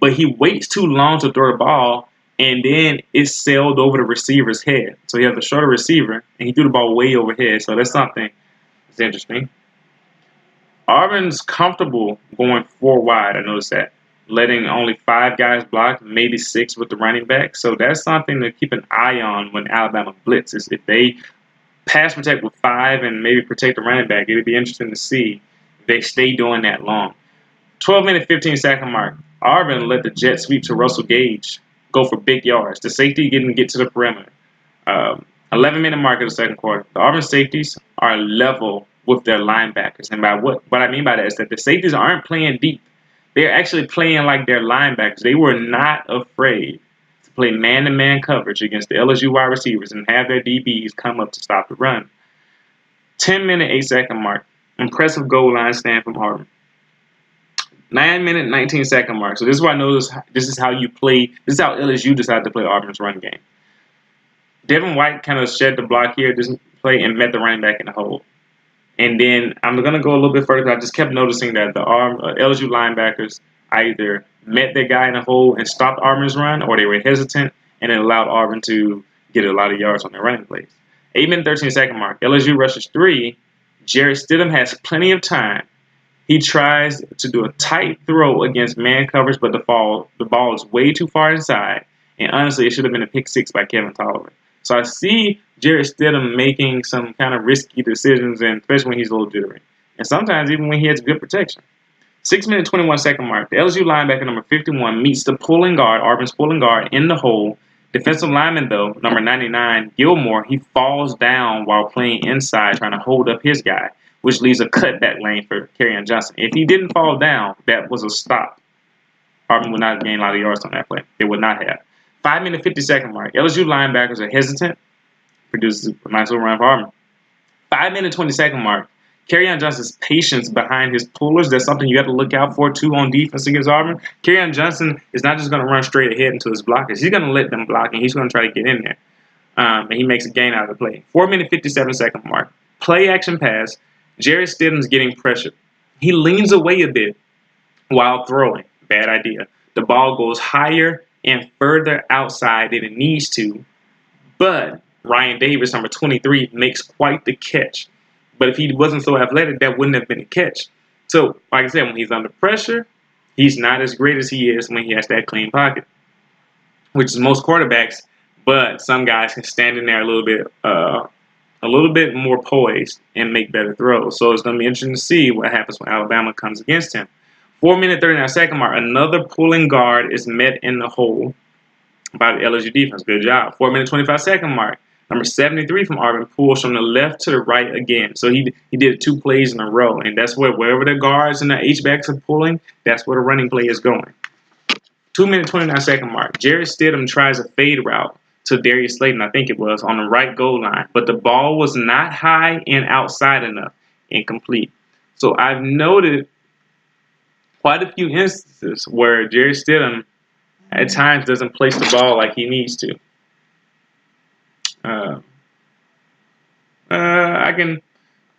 But he waits too long to throw the ball, and then it sailed over the receiver's head. So he has a shorter receiver, and he threw the ball way overhead. So that's something that's interesting. Auburn's comfortable going 4 wide. I noticed that. Letting only 5 guys block, maybe 6 with the running back. So that's something to keep an eye on when Alabama blitzes. If they pass protect with 5 and maybe protect the running back, it would be interesting to see if they stay doing that long. 12-minute 15-second mark. Auburn let the jet sweep to Russell Gage go for big yards. The safety didn't get to the perimeter. 11-minute mark of the second quarter. The Auburn safeties are level with their linebackers. And by what I mean by that is that the safeties aren't playing deep. They're actually playing like their linebackers. They were not afraid to play man-to-man coverage against the LSU wide receivers and have their DBs come up to stop the run. 10-minute 8-second mark. Impressive goal line stand from Auburn. 9-minute 19-second mark. So this is why I know this is how you play. This is how LSU decided to play Auburn's run game. Devin White kind of shed the block here, doesn't play, and met the running back in the hole. And then I'm going to go a little bit further because I just kept noticing that the LSU linebackers either met their guy in the hole and stopped Auburn's run, or they were hesitant and it allowed Auburn to get a lot of yards on their running plays. 8-minute 13-second mark. LSU rushes 3. Jarrett Stidham has plenty of time. He tries to do a tight throw against man coverage, but the ball is way too far inside. And honestly, it should have been a pick 6 by Kevin Tolliver. So I see Jarrett Stidham making some kind of risky decisions, and especially when he's a little jittery. And sometimes even when he has good protection. 6-minute 21-second mark. The LSU linebacker number 51 meets the pulling guard, Auburn's pulling guard, in the hole. Defensive lineman, though, number 99, Gilmore, he falls down while playing inside, trying to hold up his guy, which leaves a cutback lane for Kerryon Johnson. If he didn't fall down, that was a stop. Auburn would not have gained a lot of yards on that play. They would not have. 5-minute 50-second mark. LSU linebackers are hesitant. Produces a nice little run for Auburn. 5-minute 20-second mark. Kerryon Johnson's patience behind his pullers, that's something you have to look out for, too, on defense against Auburn. Kerryon Johnson is not just going to run straight ahead into his blockers. He's going to let them block, and he's going to try to get in there. And he makes a gain out of the play. 4-minute 57-second mark. Play action pass. Jarrett Stidham's getting pressured. He leans away a bit while throwing. Bad idea. The ball goes higher and further outside than it needs to, but Ryan Davis, number 23, makes quite the catch. But if he wasn't so athletic, that wouldn't have been a catch. So, like I said, when he's under pressure, he's not as great as he is when he has that clean pocket, which is most quarterbacks. But some guys can stand in there a little bit more poised and make better throws. So it's going to be interesting to see what happens when Alabama comes against him. 4-minute 39-second mark. Another pulling guard is met in the hole by the LSU defense. Good job. 4-minute 25-second mark. Number 73 from Auburn pulls from the left to the right again. So he did 2 plays in a row. And that's wherever the guards and the H-backs are pulling, that's where the running play is going. 2-minute 29-second mark. Jarrett Stidham tries a fade route to Darius Slayton, I think it was, on the right goal line. But the ball was not high and outside enough. Incomplete. So I've noted quite a few instances where Jarrett Stidham at times doesn't place the ball like he needs to.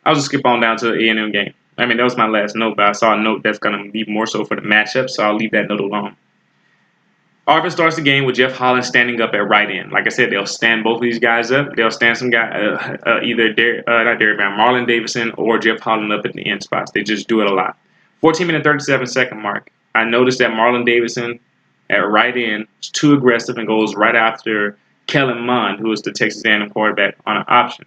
I'll just skip on down to the A&M game. I mean, that was my last note, but I saw a note that's going to be more so for the matchup, so I'll leave that note alone. Auburn starts the game with Jeff Holland standing up at right end. Like I said, they'll stand both of these guys up. They'll stand some guy, either Marlon Davidson or Jeff Holland up at the end spots. They just do it a lot. 14-minute 37-second mark. I noticed that Marlon Davidson at right end is too aggressive and goes right after Kellen Mond, who is the Texas A&M quarterback, on an option.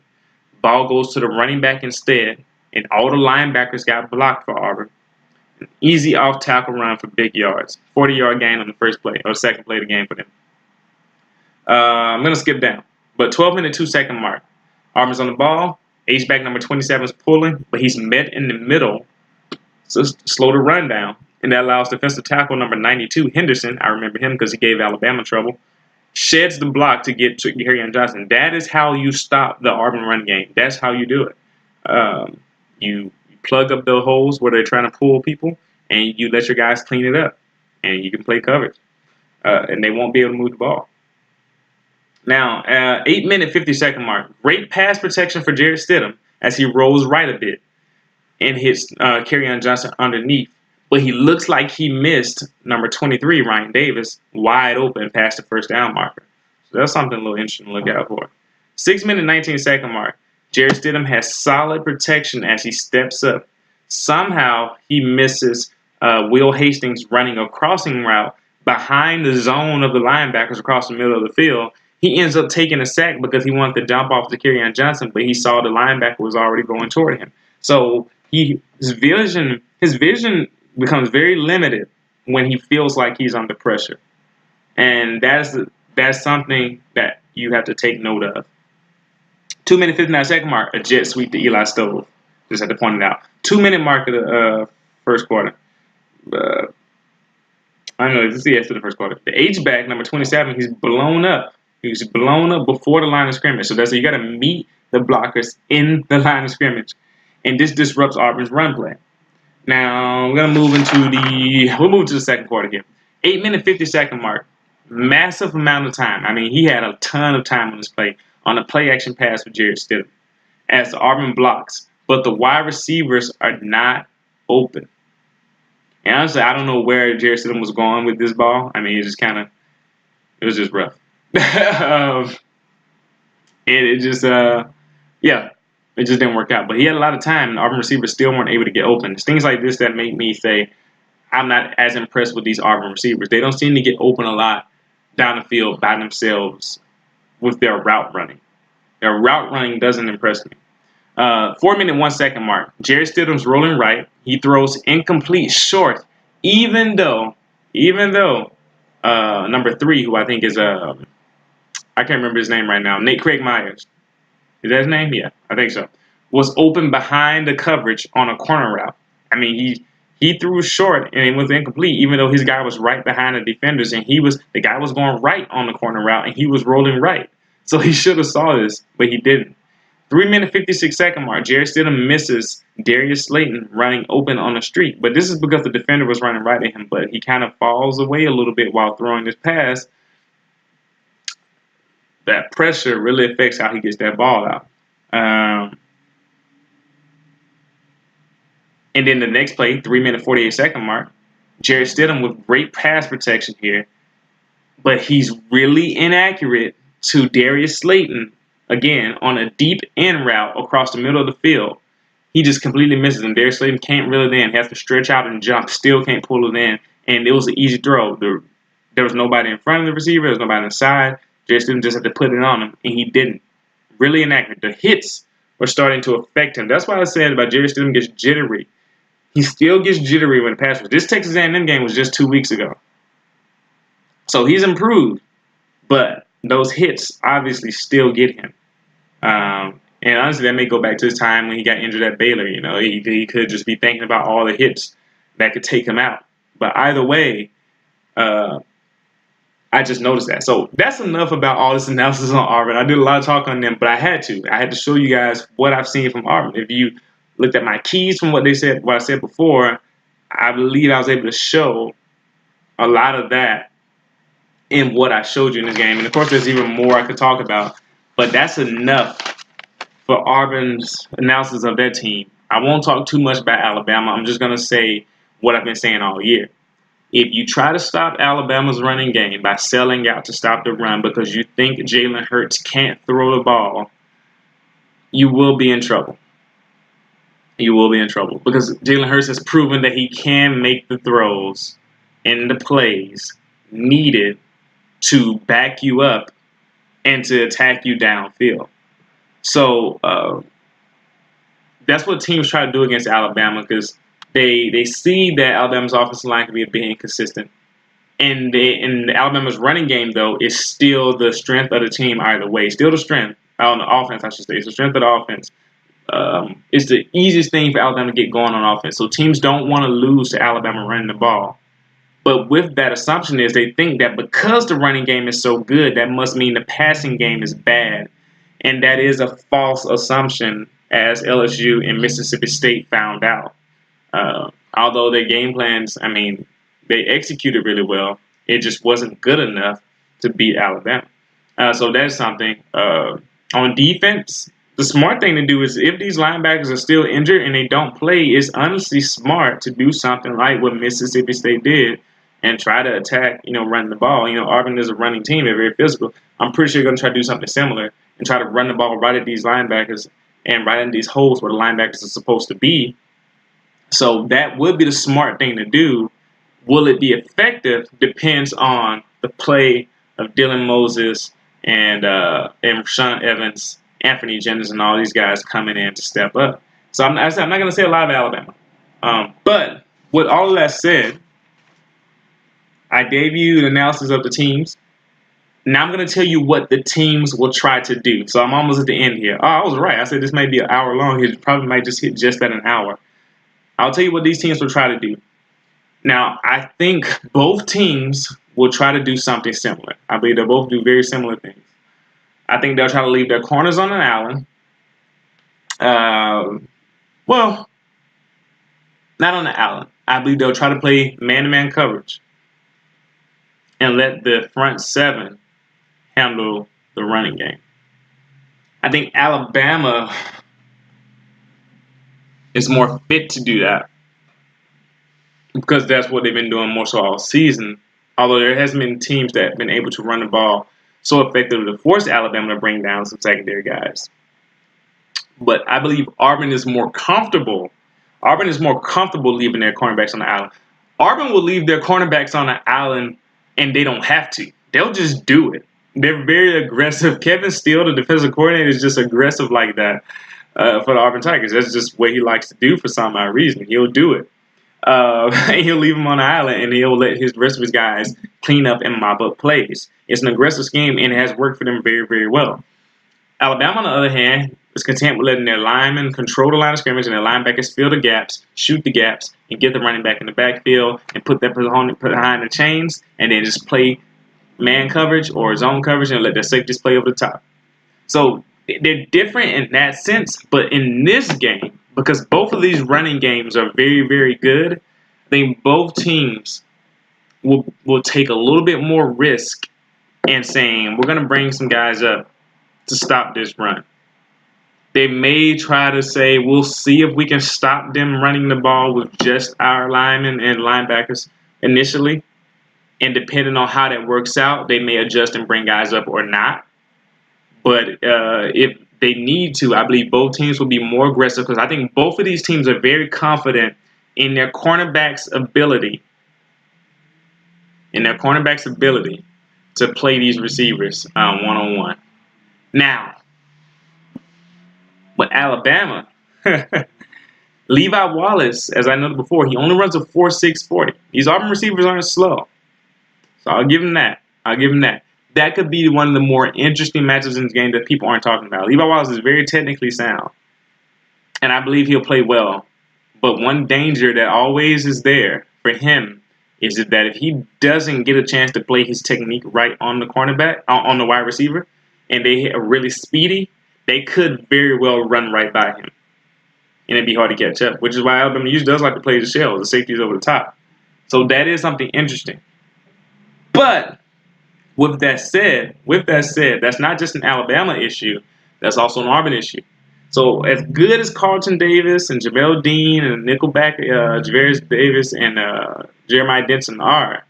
Ball goes to the running back instead, and all the linebackers got blocked for Auburn. An easy off-tackle run for big yards. 40-yard gain on the first play, or second play of the game for them. I'm going to skip down. But 12-minute 2-second mark. Auburn's on the ball. H-back number 27 is pulling, but he's met in the middle. So slow the run down. And that allows defensive tackle number 92, Henderson, I remember him because he gave Alabama trouble, sheds the block to get to Kerryon Johnson. That is how you stop the Auburn run game. That's how you do it. You plug up the holes where they're trying to pull people, and you let your guys clean it up. And you can play coverage. And they won't be able to move the ball. Now, 8-minute 50-second mark. Great pass protection for Jarrett Stidham as he rolls right a bit and hits Kerryon Johnson underneath. But he looks like he missed number 23, Ryan Davis, wide open past the first down marker. So that's something a little interesting to look out for. 6-minute 19-second mark. Jarrett Stidham has solid protection as he steps up. Somehow he misses Will Hastings running a crossing route behind the zone of the linebackers across the middle of the field. He ends up taking a sack because he wanted to jump off to Kerryon Johnson, but he saw the linebacker was already going toward him. So his vision becomes very limited when he feels like he's under pressure. And that's something that you have to take note of. 2-minute 59-second mark, a jet sweep to Eli Stove. Just had to point it out. 2-minute mark of the first quarter. I don't know, this is the end of the first quarter. The H-back, number 27, he's blown up. He was blown up before the line of scrimmage. So you got to meet the blockers in the line of scrimmage. And this disrupts Auburn's run play. Now, we're going to we'll move to the second quarter here. 8-minute 50-second mark. Massive amount of time. I mean, he had a ton of time on this play, on a play-action pass for Jarrett Stidham. As the Auburn blocks, but the wide receivers are not open. And honestly, I don't know where Jarrett Stidham was going with this ball. I mean, it was just rough. It just, yeah, it just didn't work out. But he had a lot of time, and Auburn receivers still weren't able to get open. It's things like this that make me say I'm not as impressed with these Auburn receivers. They don't seem to get open a lot down the field by themselves with their route running. Their route running doesn't impress me. 4 minute 1 second mark. Jarrett Stidham's rolling right. He throws incomplete short, even though number 3, who I think is I can't remember his name right now. Nate Craig Myers. Is that his name? Yeah, I think so. Was open behind the coverage on a corner route. I mean, he threw short and it was incomplete, even though his guy was right behind the defenders, and the guy was going right on the corner route, and he was rolling right. So he should have saw this, but he didn't. 3 minute 56 second mark. Jarrett Stidham misses Darius Slayton running open on the street, but this is because the defender was running right at him. But he kind of falls away a little bit while throwing this pass. That pressure really affects how he gets that ball out. And then the next play, 3 minute 48 second mark, Jarrett Stidham with great pass protection here, but he's really inaccurate to Darius Slayton, again, on a deep end route across the middle of the field. He just completely misses him. Darius Slayton can't reel it in. He has to stretch out and jump, still can't pull it in, and it was an easy throw. There was nobody in front of the receiver. There was nobody inside. Jarrett Stidham just had to put it on him, and he didn't. Really inaccurate. The hits were starting to affect him. That's why I said about Jarrett Stidham gets jittery. He still gets jittery when the pass was. This Texas A&M game was just 2 weeks ago. So he's improved, but those hits obviously still get him. And honestly, that may go back to his time when he got injured at Baylor. You know, he could just be thinking about all the hits that could take him out. But either way, I just noticed that. So that's enough about all this analysis on Auburn. I did a lot of talk on them, but I had to. I had to show you guys what I've seen from Auburn. If you looked at my keys from what I said before, I believe I was able to show a lot of that in what I showed you in this game. And of course, there's even more I could talk about, but that's enough for Auburn's analysis of their team. I won't talk too much about Alabama. I'm just going to say what I've been saying all year. If you try to stop Alabama's running game by selling out to stop the run because you think Jalen Hurts can't throw the ball, you will be in trouble. You will be in trouble because Jalen Hurts has proven that he can make the throws and the plays needed to back you up and to attack you downfield. So that's what teams try to do against Alabama because they see that Alabama's offensive line can be a bit inconsistent. And Alabama's running game, though, is still the strength of the team either way. Still the strength on the offense, I should say. It's the strength of the offense. It's the easiest thing for Alabama to get going on offense. So teams don't want to lose to Alabama running the ball. But with that assumption is they think that because the running game is so good, that must mean the passing game is bad. And that is a false assumption, as LSU and Mississippi State found out. Although their game plans, I mean, they executed really well. It just wasn't good enough to beat Alabama. So that's something. On defense, the smart thing to do is if these linebackers are still injured and they don't play, it's honestly smart to do something like what Mississippi State did and try to attack, running the ball. Auburn is a running team. They're very physical. I'm pretty sure they're going to try to do something similar and try to run the ball right at these linebackers and right in these holes where the linebackers are supposed to be. So that would be the smart thing to do. Will it be effective? Depends on the play of Dylan Moses and Rashaan Evans, Anthony Jennings, and all these guys coming in to step up. So I'm not going to say a lot of Alabama. But with all of that said, I gave you an analysis of the teams. Now I'm going to tell you what the teams will try to do. So I'm almost at the end here. Oh, I was right. I said this may be an hour long. It probably might just hit just at an hour. I'll tell you what these teams will try to do. Now, I think both teams will try to do something similar. I believe they'll both do very similar things. I think they'll try to leave their corners on an island. Well, not on the island. I believe they'll try to play man-to-man coverage and let the front seven handle the running game. I think Alabama is more fit to do that because that's what they've been doing more so all season. Although there hasn't been teams that have been able to run the ball so effectively to force Alabama to bring down some secondary guys. But I believe Auburn is more comfortable. Auburn is more comfortable leaving their cornerbacks on the island. Auburn will leave their cornerbacks on the island, and they don't have to. They'll just do it. They're very aggressive. Kevin Steele, the defensive coordinator, is just aggressive like that for the Auburn Tigers. That's just what he likes to do for some odd reason. He'll do it. He'll leave them on the island, and he'll let his rest of his guys clean up and mop up plays. It's an aggressive scheme, and it has worked for them very, very well. Alabama, on the other hand, is content with letting their linemen control the line of scrimmage and their linebackers fill the gaps, shoot the gaps, and get the running back in the backfield and put that opponent behind the chains, and then just play man coverage or zone coverage and let their safeties play over the top. So they're different in that sense, but in this game, because both of these running games are very, very good, I think both teams will take a little bit more risk in saying, we're going to bring some guys up to stop this run. They may try to say, we'll see if we can stop them running the ball with just our linemen and linebackers initially. And depending on how that works out, they may adjust and bring guys up or not. But if they need to, I believe both teams will be more aggressive because I think both of these teams are very confident in their cornerbacks' ability. To play these receivers one-on-one. Now, with Alabama, Levi Wallace, as I noted before, he only runs a 4.6 40. These Auburn receivers aren't slow. So I'll give him that. That could be one of the more interesting matchups in this game that people aren't talking about. Levi Wallace is very technically sound, and I believe he'll play well. But one danger that always is there for him is that if he doesn't get a chance to play his technique right on the cornerback, on the wide receiver, and they are really speedy, they could very well run right by him. And it'd be hard to catch up, which is why Alabama usually does like to play the shell, the safeties over the top. So that is something interesting. But with that said, that's not just an Alabama issue. That's also an Auburn issue. So as good as Carlton Davis and Jamel Dean and Nickelback, Javarius Davis and Jeremiah Denson are,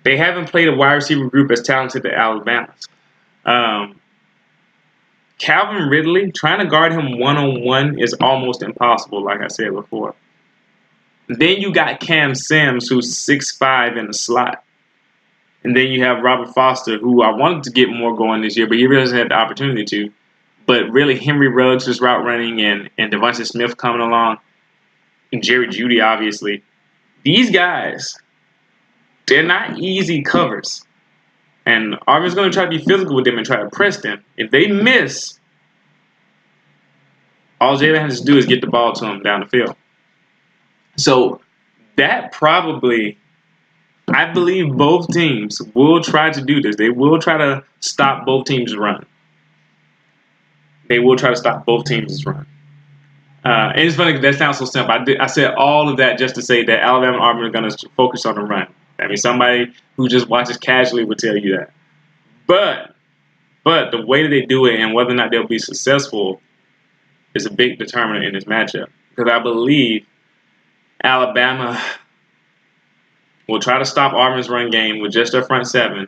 they haven't played a wide receiver group as talented as Alabama's. Calvin Ridley, trying to guard him one-on-one is almost impossible, like I said before. Then you got Cam Sims, who's 6'5" in the slot. And then you have Robert Foster, who I wanted to get more going this year, but he really hasn't had the opportunity to. But really, Henry Ruggs is route running, and Devontae Smith coming along, and Jerry Jeudy, obviously. These guys, they're not easy covers. And Auburn's going to try to be physical with them and try to press them. If they miss, all Jalen has to do is get the ball to them down the field. So that probably, I believe both teams will try to do this. They will try to stop both teams' run. And it's funny because that sounds so simple. I said all of that just to say that Alabama and Auburn are going to focus on the run. I mean, somebody who just watches casually would tell you that. But the way that they do it and whether or not they'll be successful is a big determinant in this matchup. Because I believe Alabama will try to stop Auburn's run game with just their front seven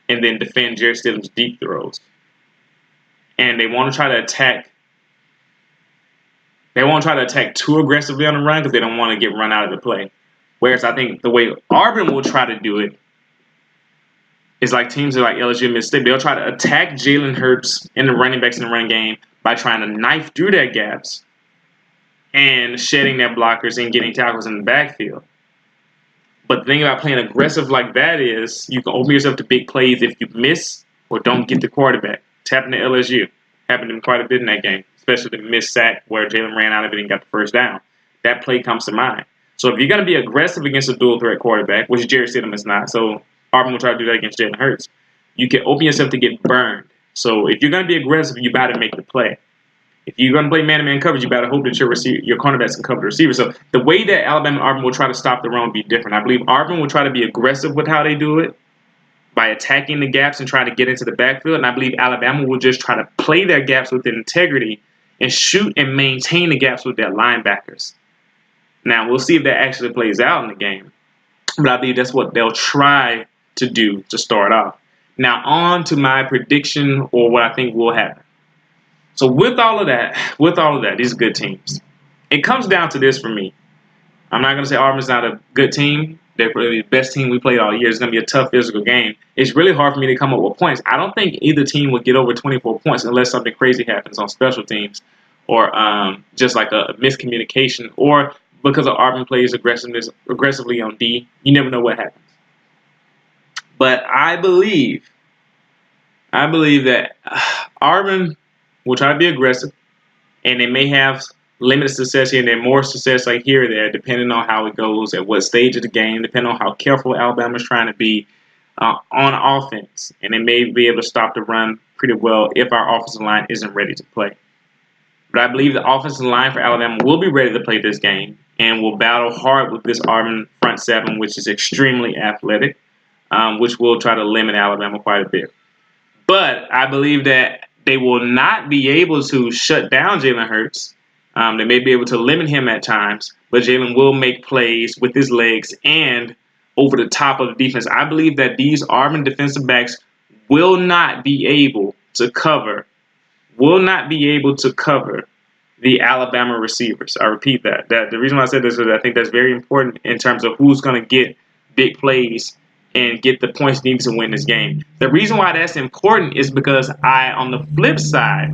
and then defend Jarrett Stidham's deep throws. And they want to try to attack. They won't try to attack too aggressively on the run because they don't want to get run out of the play. Whereas I think the way Auburn will try to do it is like teams like LSU and Mississippi. They'll try to attack Jalen Hurts and the running backs in the run game by trying to knife through their gaps and shedding their blockers and getting tackles in the backfield. But the thing about playing aggressive like that is you can open yourself to big plays if you miss or don't get the quarterback. It's happened to LSU. Happened to them quite a bit in that game, especially the missed sack where Jalen ran out of it and got the first down. That play comes to mind. So if you're going to be aggressive against a dual-threat quarterback, which Jarrett Stidham is not, so Auburn will try to do that against Jalen Hurts, you can open yourself to get burned. So if you're going to be aggressive, you got to make the play. If you're going to play man-to-man coverage, you better hope that your cornerbacks can cover the receiver. So the way that Alabama and Auburn will try to stop the run will be different. I believe Auburn will try to be aggressive with how they do it by attacking the gaps and trying to get into the backfield. And I believe Alabama will just try to play their gaps with integrity and shoot and maintain the gaps with their linebackers. Now, we'll see if that actually plays out in the game. But I believe that's what they'll try to do to start off. Now, on to my prediction or what I think will happen. So with all of that, these are good teams. It comes down to this for me. I'm not going to say Auburn's not a good team. They're probably the best team we played all year. It's going to be a tough physical game. It's really hard for me to come up with points. I don't think either team will get over 24 points unless something crazy happens on special teams or just like a miscommunication or because of Auburn plays aggressively on D. You never know what happens. But I believe that Auburn will try to be aggressive, and they may have limited success here and then more success like here or there, depending on how it goes, at what stage of the game, depending on how careful Alabama's trying to be on offense. And they may be able to stop the run pretty well if our offensive line isn't ready to play. But I believe the offensive line for Alabama will be ready to play this game and will battle hard with this Auburn front seven, which is extremely athletic, which will try to limit Alabama quite a bit. But I believe that they will not be able to shut down Jalen Hurts. They may be able to limit him at times, but Jalen will make plays with his legs and over the top of the defense. I believe that these Auburn defensive backs will not be able to cover the Alabama receivers. I repeat that. The reason why I said this is I think that's very important in terms of who's going to get big plays and get the points needed to win this game. The reason why that's important is because on the flip side,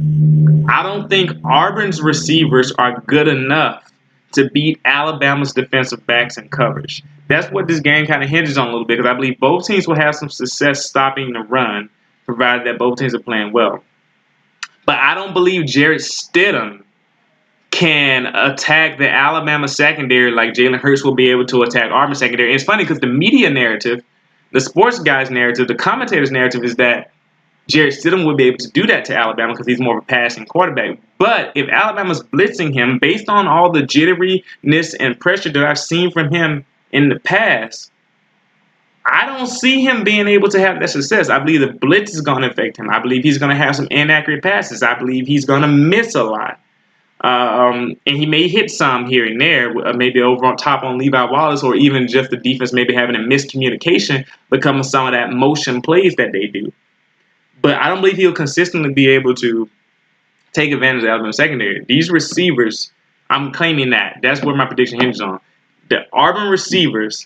I don't think Auburn's receivers are good enough to beat Alabama's defensive backs in coverage. That's what this game kind of hinges on a little bit, because I believe both teams will have some success stopping the run, provided that both teams are playing well. But I don't believe Jarrett Stidham can attack the Alabama secondary like Jalen Hurts will be able to attack Auburn secondary. And it's funny because the media narrative, the sports guys' narrative, the commentators' narrative is that Jarrett Stidham would be able to do that to Alabama because he's more of a passing quarterback. But if Alabama's blitzing him, based on all the jitteriness and pressure that I've seen from him in the past, I don't see him being able to have that success. I believe the blitz is going to affect him. I believe he's going to have some inaccurate passes. I believe he's going to miss a lot. And he may hit some here and there, maybe over on top on Levi Wallace, or even just the defense maybe having a miscommunication becoming some of that motion plays that they do. But I don't believe he'll consistently be able to take advantage of Alabama secondary. These receivers, I'm claiming that. That's where my prediction hinges on. The Auburn receivers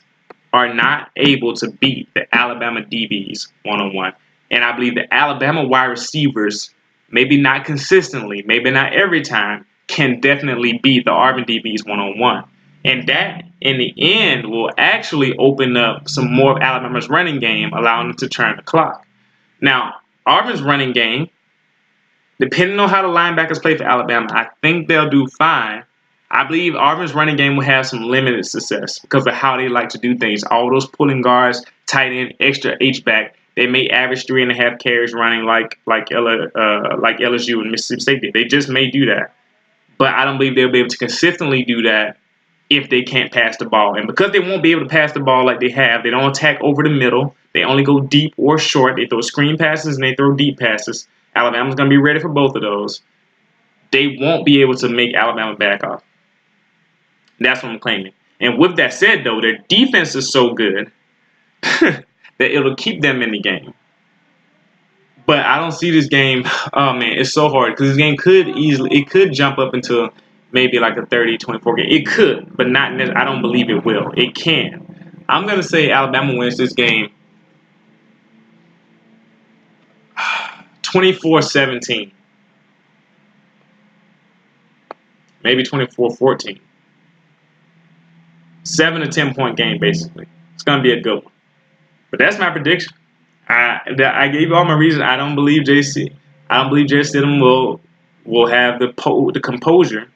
are not able to beat the Alabama DBs one-on-one. And I believe the Alabama wide receivers, maybe not consistently, maybe not every time, can definitely beat the Auburn DBs one-on-one. And that, in the end, will actually open up some more of Alabama's running game, allowing them to turn the clock. Now, Auburn's running game, depending on how the linebackers play for Alabama, I think they'll do fine. I believe Auburn's running game will have some limited success because of how they like to do things. All those pulling guards, tight end, extra H-back, they may average 3.5 carries running like LSU and Mississippi State did. They just may do that. But I don't believe they'll be able to consistently do that if they can't pass the ball. And because they won't be able to pass the ball like they have, they don't attack over the middle. They only go deep or short. They throw screen passes and they throw deep passes. Alabama's going to be ready for both of those. They won't be able to make Alabama back off. That's what I'm claiming. And with that said, though, their defense is so good that it'll keep them in the game. But I don't see this game. Oh, man, it's so hard because this game could jump up into maybe like a 30-24 game. It could, but not. I don't believe it will. It can. I'm going to say Alabama wins this game 24-17. Maybe 24-14. 7 to 10 point game, basically. It's going to be a good one. But that's my prediction. I gave you all my reasons. I don't believe Jarrett Stidham will have the composure.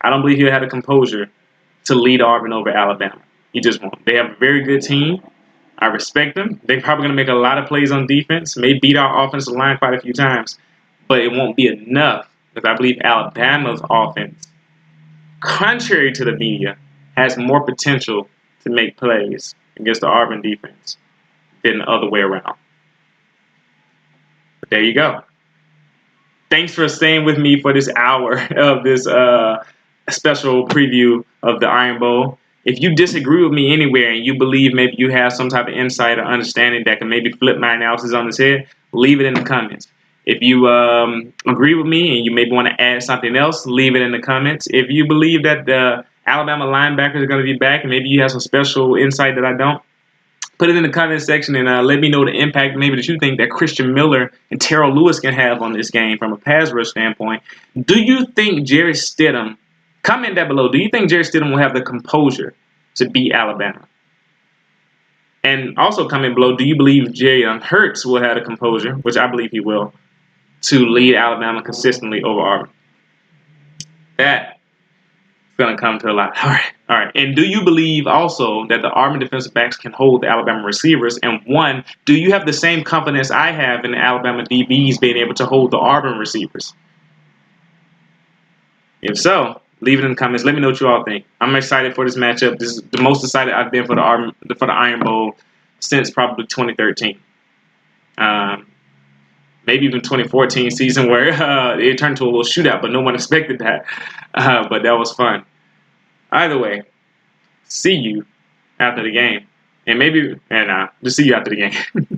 I don't believe he'll have the composure to lead Auburn over Alabama. He just won't. They have a very good team. I respect them. They're probably going to make a lot of plays on defense. May beat our offensive line quite a few times. But it won't be enough because I believe Alabama's offense, contrary to the media, has more potential to make plays against the Auburn defense than the other way around. But there you go. Thanks for staying with me for this hour of this special preview of the Iron Bowl. If you disagree with me anywhere and you believe maybe you have some type of insight or understanding that can maybe flip my analysis on its head, leave it in the comments. If you agree with me and you maybe want to add something else, leave it in the comments. If you believe that the Alabama linebackers are going to be back and maybe you have some special insight that I don't, put it in the comment section and let me know the impact maybe that you think that Christian Miller and Terrell Lewis can have on this game from a pass rush standpoint. Do you think Jarrett Stidham, comment down below, do you think Jarrett Stidham will have the composure to beat Alabama? And also comment below, do you believe Jalen Hurts will have the composure, which I believe he will, to lead Alabama consistently over Auburn? That going to come to a lot. All right. And do you believe also that the Auburn defensive backs can hold the Alabama receivers? And one, do you have the same confidence I have in the Alabama DBs being able to hold the Auburn receivers? If so, leave it in the comments. Let me know what you all think. I'm excited for this matchup. This is the most excited I've been for the Iron Bowl since probably 2013. Maybe even 2014 season where it turned to a little shootout, but no one expected that. But that was fun. Either way, see you after the game. And maybe, just see you after the game.